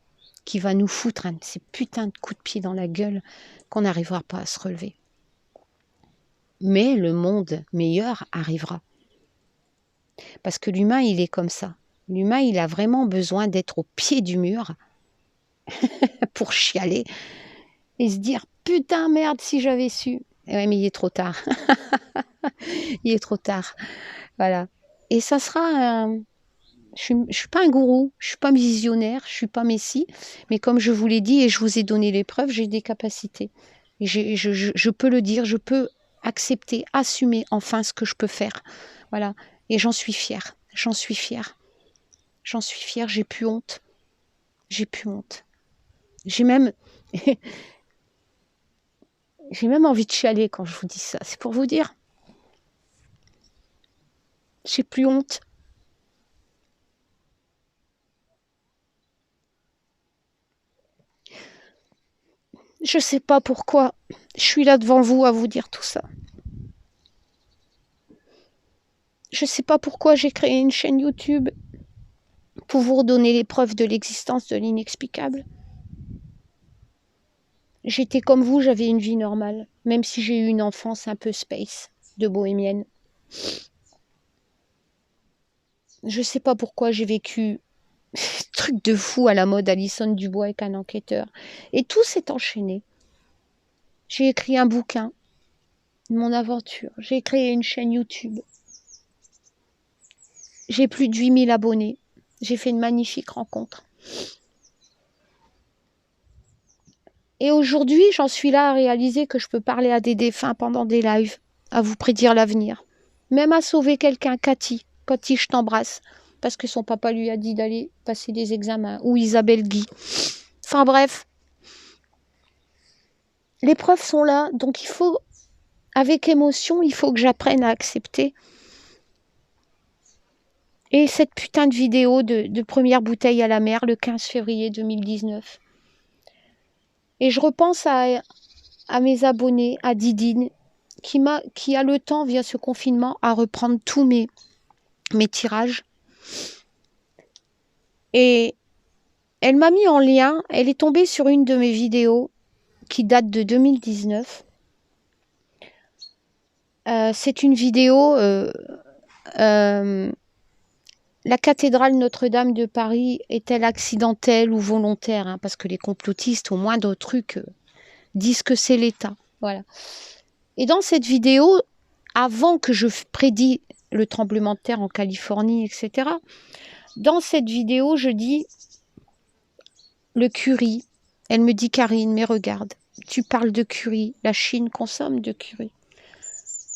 A: qu'il va nous foutre ces putains de coups de pied dans la gueule qu'on n'arrivera pas à se relever. Mais le monde meilleur arrivera. Parce que l'humain, il est comme ça. L'humain, il a vraiment besoin d'être au pied du mur pour chialer et se dire « Putain, merde, si j'avais su !» Ouais, mais il est trop tard. Il est trop tard. Voilà. Et ça sera... Je ne suis pas un gourou, je ne suis pas visionnaire, je ne suis pas messie, mais comme je vous l'ai dit et je vous ai donné les preuves, j'ai des capacités. Et je peux le dire, je peux accepter, assumer enfin ce que je peux faire. Voilà. Et j'en suis fière. J'en suis fière. J'en suis fière, j'ai plus honte. J'ai plus honte. J'ai même envie de chialer quand je vous dis ça. C'est pour vous dire. J'ai plus honte. Je ne sais pas pourquoi je suis là devant vous à vous dire tout ça. Je ne sais pas pourquoi j'ai créé une chaîne YouTube pour vous redonner les preuves de l'existence de l'inexplicable. J'étais comme vous, j'avais une vie normale, même si j'ai eu une enfance un peu space, de bohémienne. Je ne sais pas pourquoi j'ai vécu truc de fou à la mode Alison Dubois avec un enquêteur. Et tout s'est enchaîné. J'ai écrit un bouquin, mon aventure. J'ai créé une chaîne YouTube. J'ai plus de 8000 abonnés. J'ai fait une magnifique rencontre. Et aujourd'hui, j'en suis là à réaliser que je peux parler à des défunts pendant des lives, à vous prédire l'avenir. Même à sauver quelqu'un, Cathy, je t'embrasse, parce que son papa lui a dit d'aller passer des examens, ou Isabelle Guy. Enfin bref, les preuves sont là, donc il faut, avec émotion, il faut que j'apprenne à accepter. Et cette putain de vidéo de première bouteille à la mer, le 15 février 2019. Et je repense à mes abonnés, à Didine, qui a le temps, via ce confinement, à reprendre tous mes tirages. Et elle m'a mis en lien, elle est tombée sur une de mes vidéos qui date de 2019. C'est une vidéo, la cathédrale Notre-Dame de Paris est-elle accidentelle ou volontaire, hein, parce que les complotistes, au moindre truc, disent que c'est l'État. Voilà. Et dans cette vidéo, avant que je prédis le tremblement de terre en Californie, etc., dans cette vidéo, je dis le curry. Elle me dit, Karine, mais regarde, tu parles de curry. La Chine consomme de curry.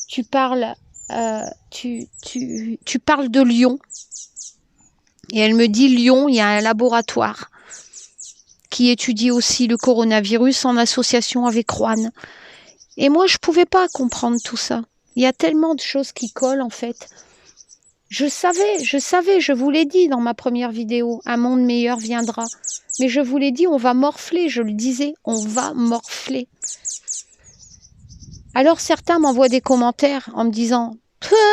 A: Tu parles de Lyon. Et elle me dit, Lyon, il y a un laboratoire qui étudie aussi le coronavirus en association avec Rouen. Et moi, je ne pouvais pas comprendre tout ça. Il y a tellement de choses qui collent, en fait. Je savais, je vous l'ai dit dans ma première vidéo, un monde meilleur viendra. Mais je vous l'ai dit, on va morfler, je le disais, on va morfler. Alors certains m'envoient des commentaires en me disant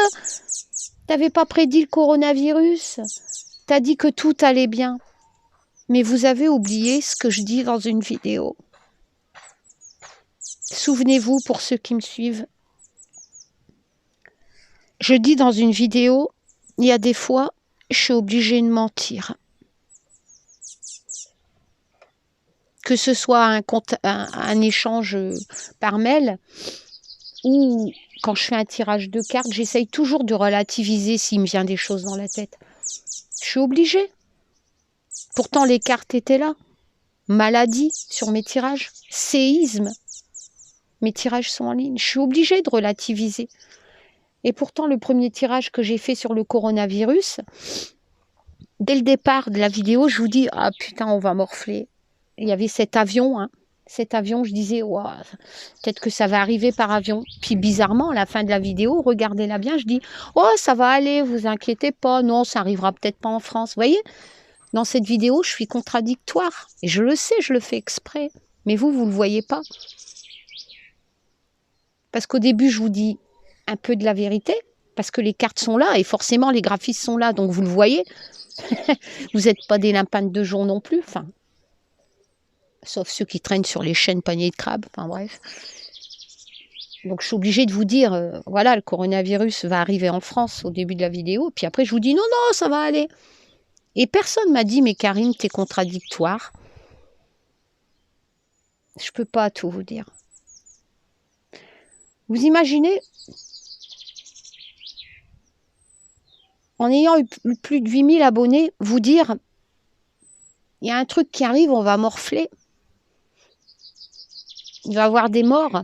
A: « T'avais pas prédit le coronavirus, t'as dit que tout allait bien. » Mais vous avez oublié ce que je dis dans une vidéo. Souvenez-vous, pour ceux qui me suivent, je dis dans une vidéo, il y a des fois, je suis obligée de mentir. Que ce soit un échange par mail ou quand je fais un tirage de cartes, j'essaye toujours de relativiser s'il me vient des choses dans la tête. Je suis obligée. Pourtant, les cartes étaient là. Maladie sur mes tirages, séisme. Mes tirages sont en ligne. Je suis obligée de relativiser. Et pourtant, le premier tirage que j'ai fait sur le coronavirus, dès le départ de la vidéo, je vous dis, ah putain, on va morfler. Il y avait cet avion, hein. Cet avion, je disais, wow, peut-être que ça va arriver par avion. Puis bizarrement, à la fin de la vidéo, regardez-la bien, je dis, oh, ça va aller, vous inquiétez pas, non, ça arrivera peut-être pas en France. Vous voyez, dans cette vidéo, je suis contradictoire. Et je le sais, je le fais exprès. Mais vous ne le voyez pas. Parce qu'au début, je vous dis un peu de la vérité, parce que les cartes sont là, et forcément, les graphistes sont là, donc vous le voyez. Vous n'êtes pas des lapins de 2 jours non plus, enfin... Sauf ceux qui traînent sur les chaînes paniers de crabes, enfin bref. Donc je suis obligée de vous dire, voilà, le coronavirus va arriver en France au début de la vidéo, puis après je vous dis, non, non, ça va aller. Et personne m'a dit, mais Karine, t'es contradictoire. Je peux pas tout vous dire. Vous imaginez, en ayant eu plus de 8000 abonnés, vous dire, il y a un truc qui arrive, on va morfler. Il va y avoir des morts.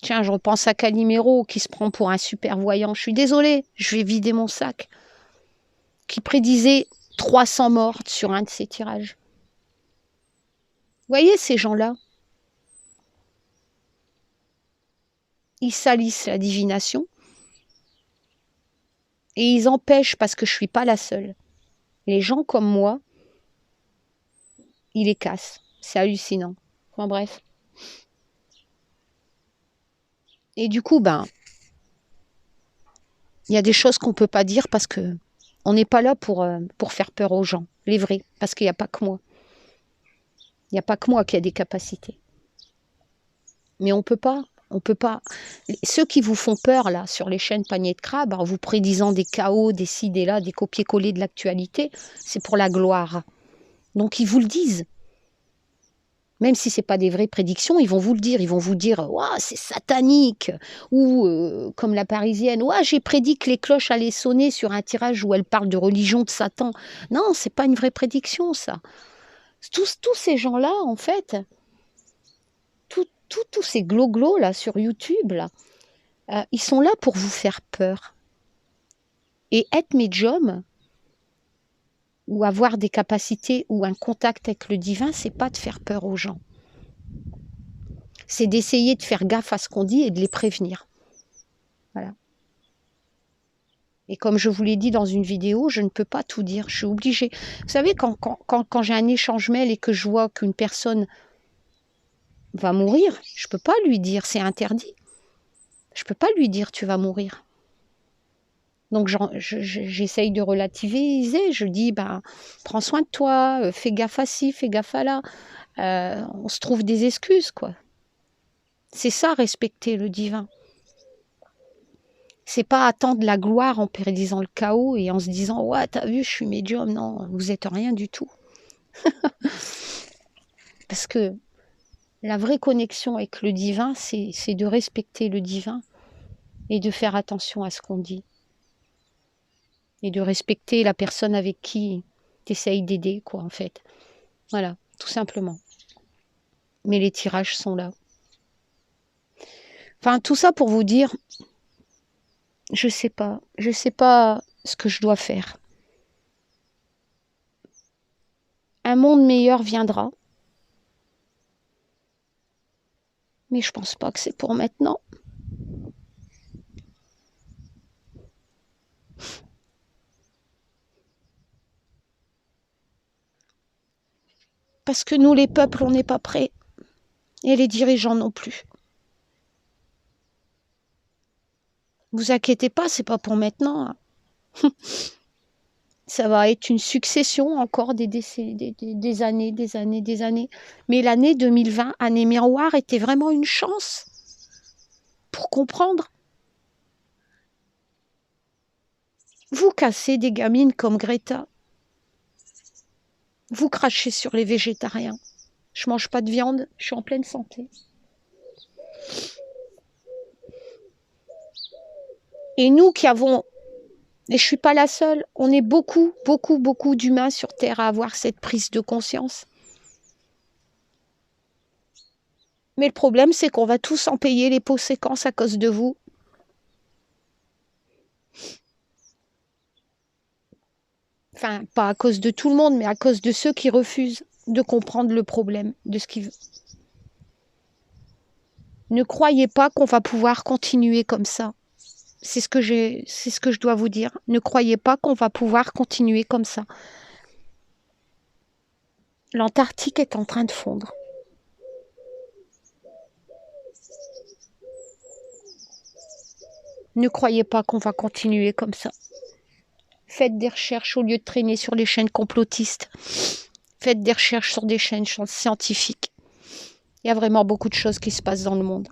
A: Tiens, je repense à Calimero qui se prend pour un super voyant. Je suis désolée, je vais vider mon sac. Qui prédisait 300 morts sur un de ses tirages. Vous voyez ces gens-là? Ils salissent la divination. Et ils empêchent, parce que je ne suis pas la seule, les gens comme moi, ils les cassent. C'est hallucinant. Enfin bref. Et du coup, il y a des choses qu'on ne peut pas dire parce que on n'est pas là pour faire peur aux gens, les vrais, parce qu'il n'y a pas que moi. Il n'y a pas que moi qui a des capacités. Mais on peut pas. Ceux qui vous font peur là sur les chaînes paniers de crabes, en vous prédisant des chaos, des ci, des là, des copier-coller de l'actualité, c'est pour la gloire. Donc ils vous le disent. Même si ce n'est pas des vraies prédictions, ils vont vous le dire. Ils vont vous dire « c'est satanique !» ou comme la Parisienne « j'ai prédit que les cloches allaient sonner sur un tirage où elle parle de religion de Satan. » Non, ce n'est pas une vraie prédiction, ça. Tous ces gens-là, en fait, tous ces glo-glo là, sur YouTube, là, ils sont là pour vous faire peur. Et être médium, ou avoir des capacités ou un contact avec le divin, c'est pas de faire peur aux gens. C'est d'essayer de faire gaffe à ce qu'on dit et de les prévenir. Voilà. Et comme je vous l'ai dit dans une vidéo, je ne peux pas tout dire, je suis obligée. Vous savez, quand j'ai un échange mail et que je vois qu'une personne va mourir, je ne peux pas lui dire, c'est interdit. Je ne peux pas lui dire, tu vas mourir. Donc j'essaye de relativiser, je dis, prends soin de toi, fais gaffe à ci, fais gaffe à là. On se trouve des excuses, quoi. C'est ça, respecter le divin. C'est pas attendre la gloire en prédisant le chaos et en se disant « Ouais, t'as vu, je suis médium. » Non, vous êtes rien du tout. Parce que la vraie connexion avec le divin, c'est de respecter le divin et de faire attention à ce qu'on dit. Et de respecter la personne avec qui tu essayes d'aider, quoi, en fait. Voilà, tout simplement. Mais les tirages sont là. Enfin, tout ça pour vous dire, je sais pas ce que je dois faire. Un monde meilleur viendra. Mais je pense pas que c'est pour maintenant. Parce que nous, les peuples, on n'est pas prêts. Et les dirigeants non plus. Vous inquiétez pas, c'est pas pour maintenant. Ça va être une succession encore des années, des années, des années. Mais l'année 2020, année miroir, était vraiment une chance pour comprendre. Vous cassez des gamines comme Greta. Vous crachez sur les végétariens. Je mange pas de viande, je suis en pleine santé. Et nous qui avons, et je suis pas la seule, on est beaucoup d'humains sur Terre à avoir cette prise de conscience. Mais le problème, c'est qu'on va tous en payer les conséquences à cause de vous. Enfin, pas à cause de tout le monde, mais à cause de ceux qui refusent de comprendre le problème de ce qu'ils veulent. Ne croyez pas qu'on va pouvoir continuer comme ça. C'est ce que je dois vous dire. Ne croyez pas qu'on va pouvoir continuer comme ça. L'Antarctique est en train de fondre. Ne croyez pas qu'on va continuer comme ça. Faites des recherches au lieu de traîner sur les chaînes complotistes. Faites des recherches sur des chaînes scientifiques. Il y a vraiment beaucoup de choses qui se passent dans le monde.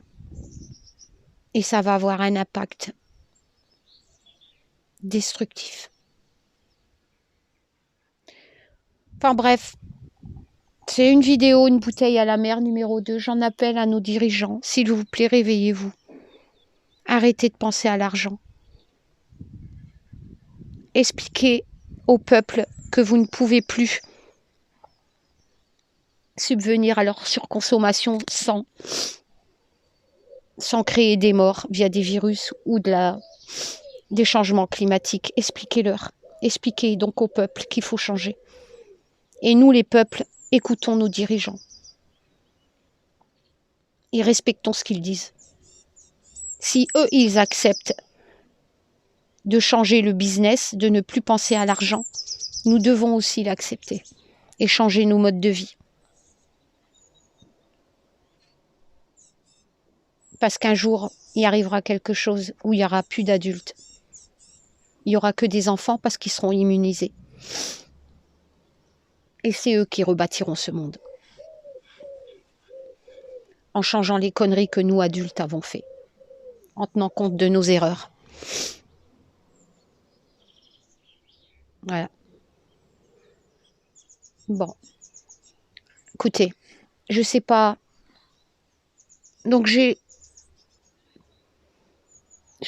A: Et ça va avoir un impact destructif. Enfin bref, c'est une vidéo, une bouteille à la mer numéro 2. J'en appelle à nos dirigeants. S'il vous plaît, réveillez-vous. Arrêtez de penser à l'argent. Expliquez au peuple que vous ne pouvez plus subvenir à leur surconsommation sans créer des morts via des virus ou des changements climatiques. Expliquez-leur. Expliquez donc au peuple qu'il faut changer. Et nous, les peuples, écoutons nos dirigeants. Et respectons ce qu'ils disent. Si eux, ils acceptent de changer le business, de ne plus penser à l'argent, nous devons aussi l'accepter et changer nos modes de vie. Parce qu'un jour, il arrivera quelque chose où il n'y aura plus d'adultes. Il n'y aura que des enfants parce qu'ils seront immunisés. Et c'est eux qui rebâtiront ce monde. En changeant les conneries que nous, adultes, avons fait. En tenant compte de nos erreurs. Voilà. Bon. Écoutez, je sais pas. Donc je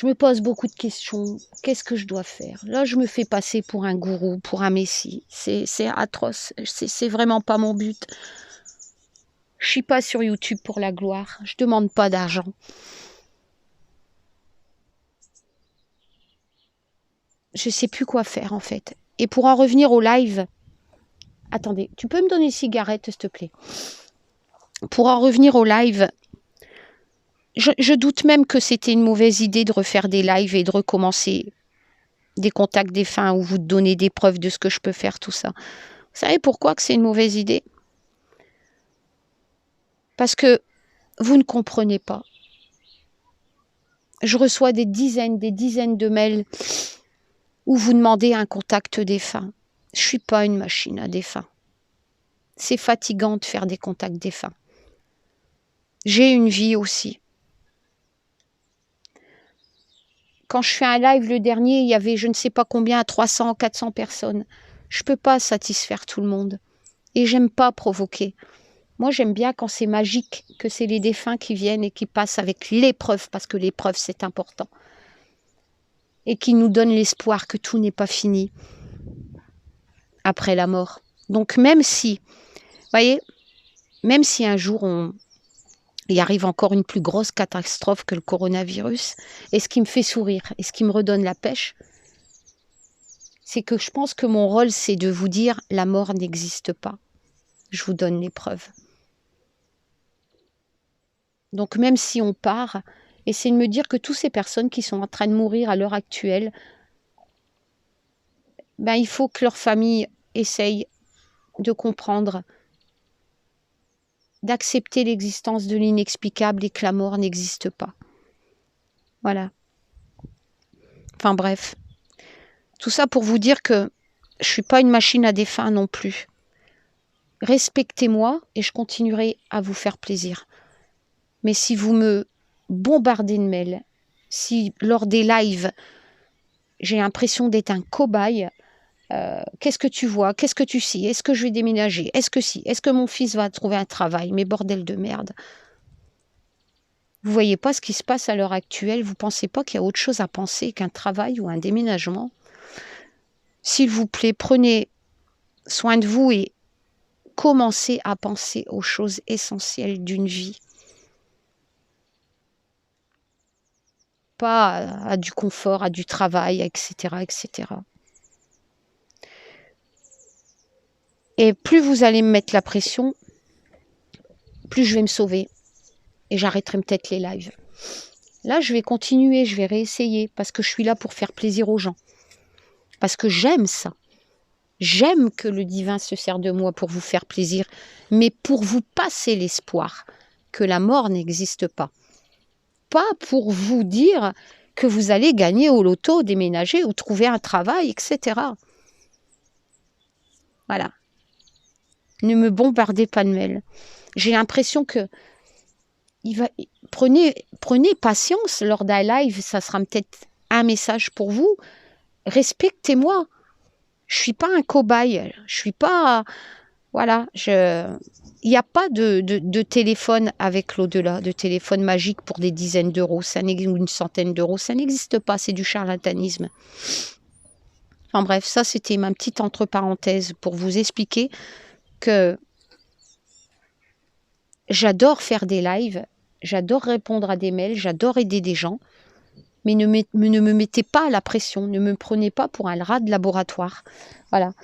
A: me pose beaucoup de questions. Qu'est-ce que je dois faire? Là, je me fais passer pour un gourou, pour un messie. C'est atroce. C'est vraiment pas mon but. Je suis pas sur YouTube pour la gloire. Je demande pas d'argent. Je sais plus quoi faire en fait. Et pour en revenir au live, attendez, tu peux me donner une cigarette, s'il te plaît? Pour en revenir au live, je doute même que c'était une mauvaise idée de refaire des lives et de recommencer des contacts défunts où vous donnez des preuves de ce que je peux faire, tout ça. Vous savez pourquoi que c'est une mauvaise idée? Parce que vous ne comprenez pas. Je reçois des dizaines de mails où vous demandez un contact défunt. Je ne suis pas une machine à défunts. C'est fatigant de faire des contacts défunts. J'ai une vie aussi. Quand je fais un live le dernier, il y avait je ne sais pas combien, 300, 400 personnes. Je ne peux pas satisfaire tout le monde. Et j'aime pas provoquer. Moi, j'aime bien quand c'est magique, que c'est les défunts qui viennent et qui passent avec l'épreuve, parce que l'épreuve, c'est important. Et qui nous donnent l'espoir que tout n'est pas fini après la mort. Donc même si, voyez, même si un jour il arrive encore une plus grosse catastrophe que le coronavirus, et ce qui me fait sourire, et ce qui me redonne la pêche, c'est que je pense que mon rôle, c'est de vous dire, la mort n'existe pas. Je vous donne les preuves. Donc même si on part, essayez de me dire que toutes ces personnes qui sont en train de mourir à l'heure actuelle, ben, il faut que leur famille essaye de comprendre, d'accepter l'existence de l'inexplicable et que la mort n'existe pas. Voilà. Enfin bref. Tout ça pour vous dire que je ne suis pas une machine à défunts non plus. Respectez-moi et je continuerai à vous faire plaisir. Mais si vous me bombardez de mails, si lors des lives, j'ai l'impression d'être un cobaye. Qu'est-ce que tu vois? Qu'est-ce que tu sais? Est-ce que je vais déménager? Est-ce que si? Est-ce que mon fils va trouver un travail? Mais bordel de merde. Vous voyez pas ce qui se passe à l'heure actuelle? Vous pensez pas qu'il y a autre chose à penser qu'un travail ou un déménagement? S'il vous plaît, prenez soin de vous et commencez à penser aux choses essentielles d'une vie. Pas à du confort, à du travail, etc., etc. Et plus vous allez me mettre la pression, plus je vais me sauver. Et j'arrêterai peut-être les lives. Là, je vais continuer, je vais réessayer, parce que je suis là pour faire plaisir aux gens. Parce que j'aime ça. J'aime que le divin se sert de moi pour vous faire plaisir, mais pour vous passer l'espoir que la mort n'existe pas. Pas pour vous dire que vous allez gagner au loto, déménager ou trouver un travail, etc. Voilà. Ne me bombardez pas de mails. J'ai l'impression que prenez patience lors d'un live, ça sera peut-être un message pour vous. Respectez-moi. Je suis pas un cobaye. Je suis pas... Voilà. Il n'y a pas de téléphone avec l'au-delà, de téléphone magique pour des dizaines d'euros, ou une centaine d'euros. Ça n'existe pas. C'est du charlatanisme. Enfin bref, ça c'était ma petite entre-parenthèse pour vous expliquer que j'adore faire des lives, j'adore répondre à des mails, j'adore aider des gens, mais ne me mettez pas à la pression, ne me prenez pas pour un rat de laboratoire. Voilà.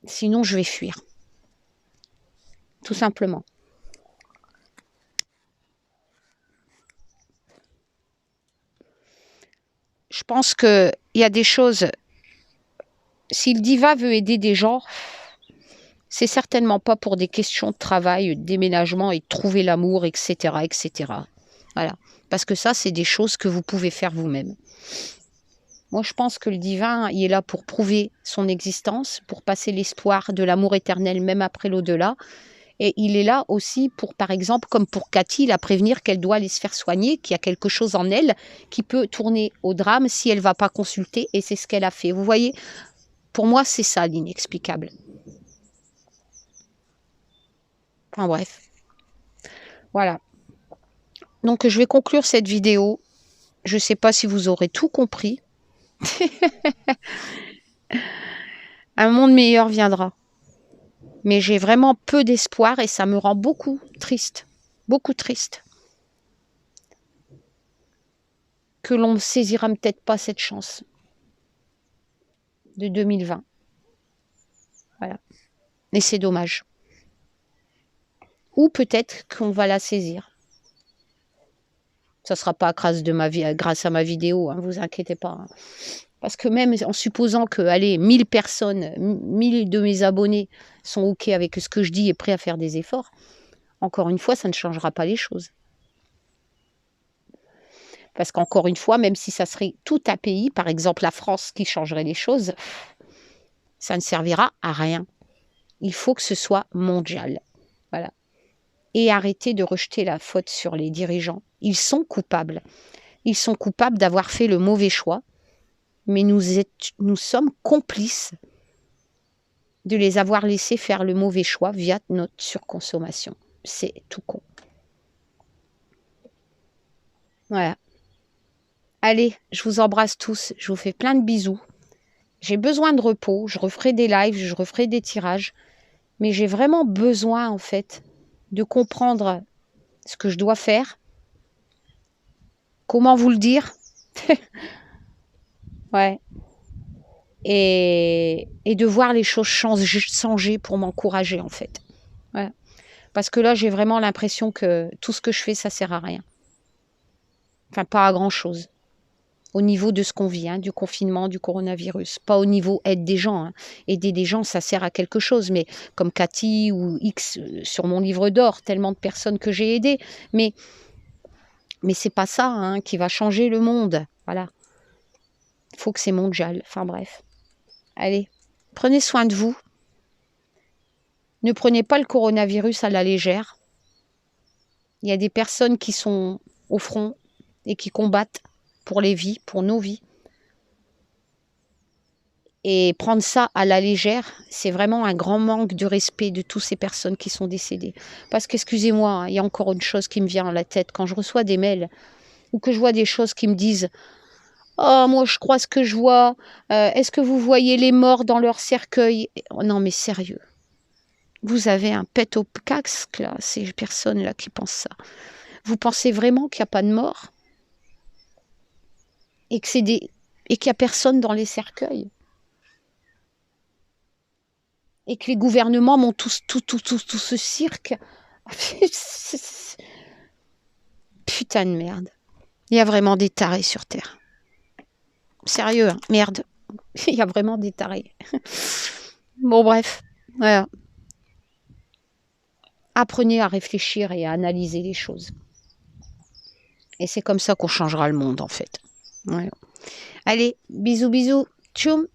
A: Sinon, je vais fuir. Tout simplement. Je pense qu'il y a des choses... Si le diva veut aider des gens, c'est certainement pas pour des questions de travail, de déménagement et de trouver l'amour, etc., etc. Voilà. Parce que ça, c'est des choses que vous pouvez faire vous-même. Moi, je pense que le divin, il est là pour prouver son existence, pour passer l'espoir de l'amour éternel, même après l'au-delà. Et il est là aussi pour, par exemple, comme pour Cathy, la prévenir qu'elle doit aller se faire soigner, qu'il y a quelque chose en elle qui peut tourner au drame si elle ne va pas consulter. Et c'est ce qu'elle a fait. Vous voyez, pour moi, c'est ça l'inexplicable. Enfin bref. Voilà. Donc, je vais conclure cette vidéo. Je ne sais pas si vous aurez tout compris. Un monde meilleur viendra. Mais j'ai vraiment peu d'espoir et ça me rend beaucoup triste. Beaucoup triste. Que l'on ne saisira peut-être pas cette chance de 2020. Voilà. Et c'est dommage. Ou peut-être qu'on va la saisir. Ça ne sera pas grâce à ma vidéo, hein, vous inquiétez pas. Hein. Parce que même en supposant que, allez, 1000 personnes, 1000 de mes abonnés sont OK avec ce que je dis et prêts à faire des efforts, encore une fois, ça ne changera pas les choses. Parce qu'encore une fois, même si ça serait tout un pays, par exemple la France, qui changerait les choses, ça ne servira à rien. Il faut que ce soit mondial. Voilà. Et arrêter de rejeter la faute sur les dirigeants. Ils sont coupables. Ils sont coupables d'avoir fait le mauvais choix, mais nous sommes complices de les avoir laissés faire le mauvais choix via notre surconsommation. C'est tout con. Voilà. Allez, je vous embrasse tous. Je vous fais plein de bisous. J'ai besoin de repos. Je referai des lives, je referai des tirages. Mais j'ai vraiment besoin, en fait, de comprendre ce que je dois faire. Comment vous le dire? Ouais. Et de voir les choses changer pour m'encourager, en fait. Ouais. Parce que là, j'ai vraiment l'impression que tout ce que je fais, ça sert à rien. Enfin, pas à grand-chose. Au niveau de ce qu'on vit, hein, du confinement, du coronavirus. Pas au niveau aide des gens. Hein. Aider des gens, ça sert à quelque chose. Mais comme Cathy ou X sur mon livre d'or, tellement de personnes que j'ai aidées. Mais c'est pas ça hein, qui va changer le monde. Voilà. Il faut que c'est mondial. Enfin bref. Allez, prenez soin de vous. Ne prenez pas le coronavirus à la légère. Il y a des personnes qui sont au front et qui combattent pour les vies, pour nos vies. Et prendre ça à la légère, c'est vraiment un grand manque de respect de toutes ces personnes qui sont décédées. Parce qu'excusez-moi, hein, il y a encore une chose qui me vient à la tête. Quand je reçois des mails ou que je vois des choses qui me disent « Oh, moi je crois ce que je vois. Est-ce que vous voyez les morts dans leur cercueil ?» Non mais sérieux. Vous avez un pet au casque, là, ces personnes-là qui pensent ça. Vous pensez vraiment qu'il n'y a pas de mort? Et qu'il n'y a personne dans les cercueils? Et que les gouvernements montent tout ce cirque? Putain de merde. Il y a vraiment des tarés sur Terre. Sérieux, hein, merde. Il y a vraiment des tarés. Bon, bref. Voilà. Apprenez à réfléchir et à analyser les choses. Et c'est comme ça qu'on changera le monde, en fait. Voilà. Allez, bisous, bisous. Tchoum.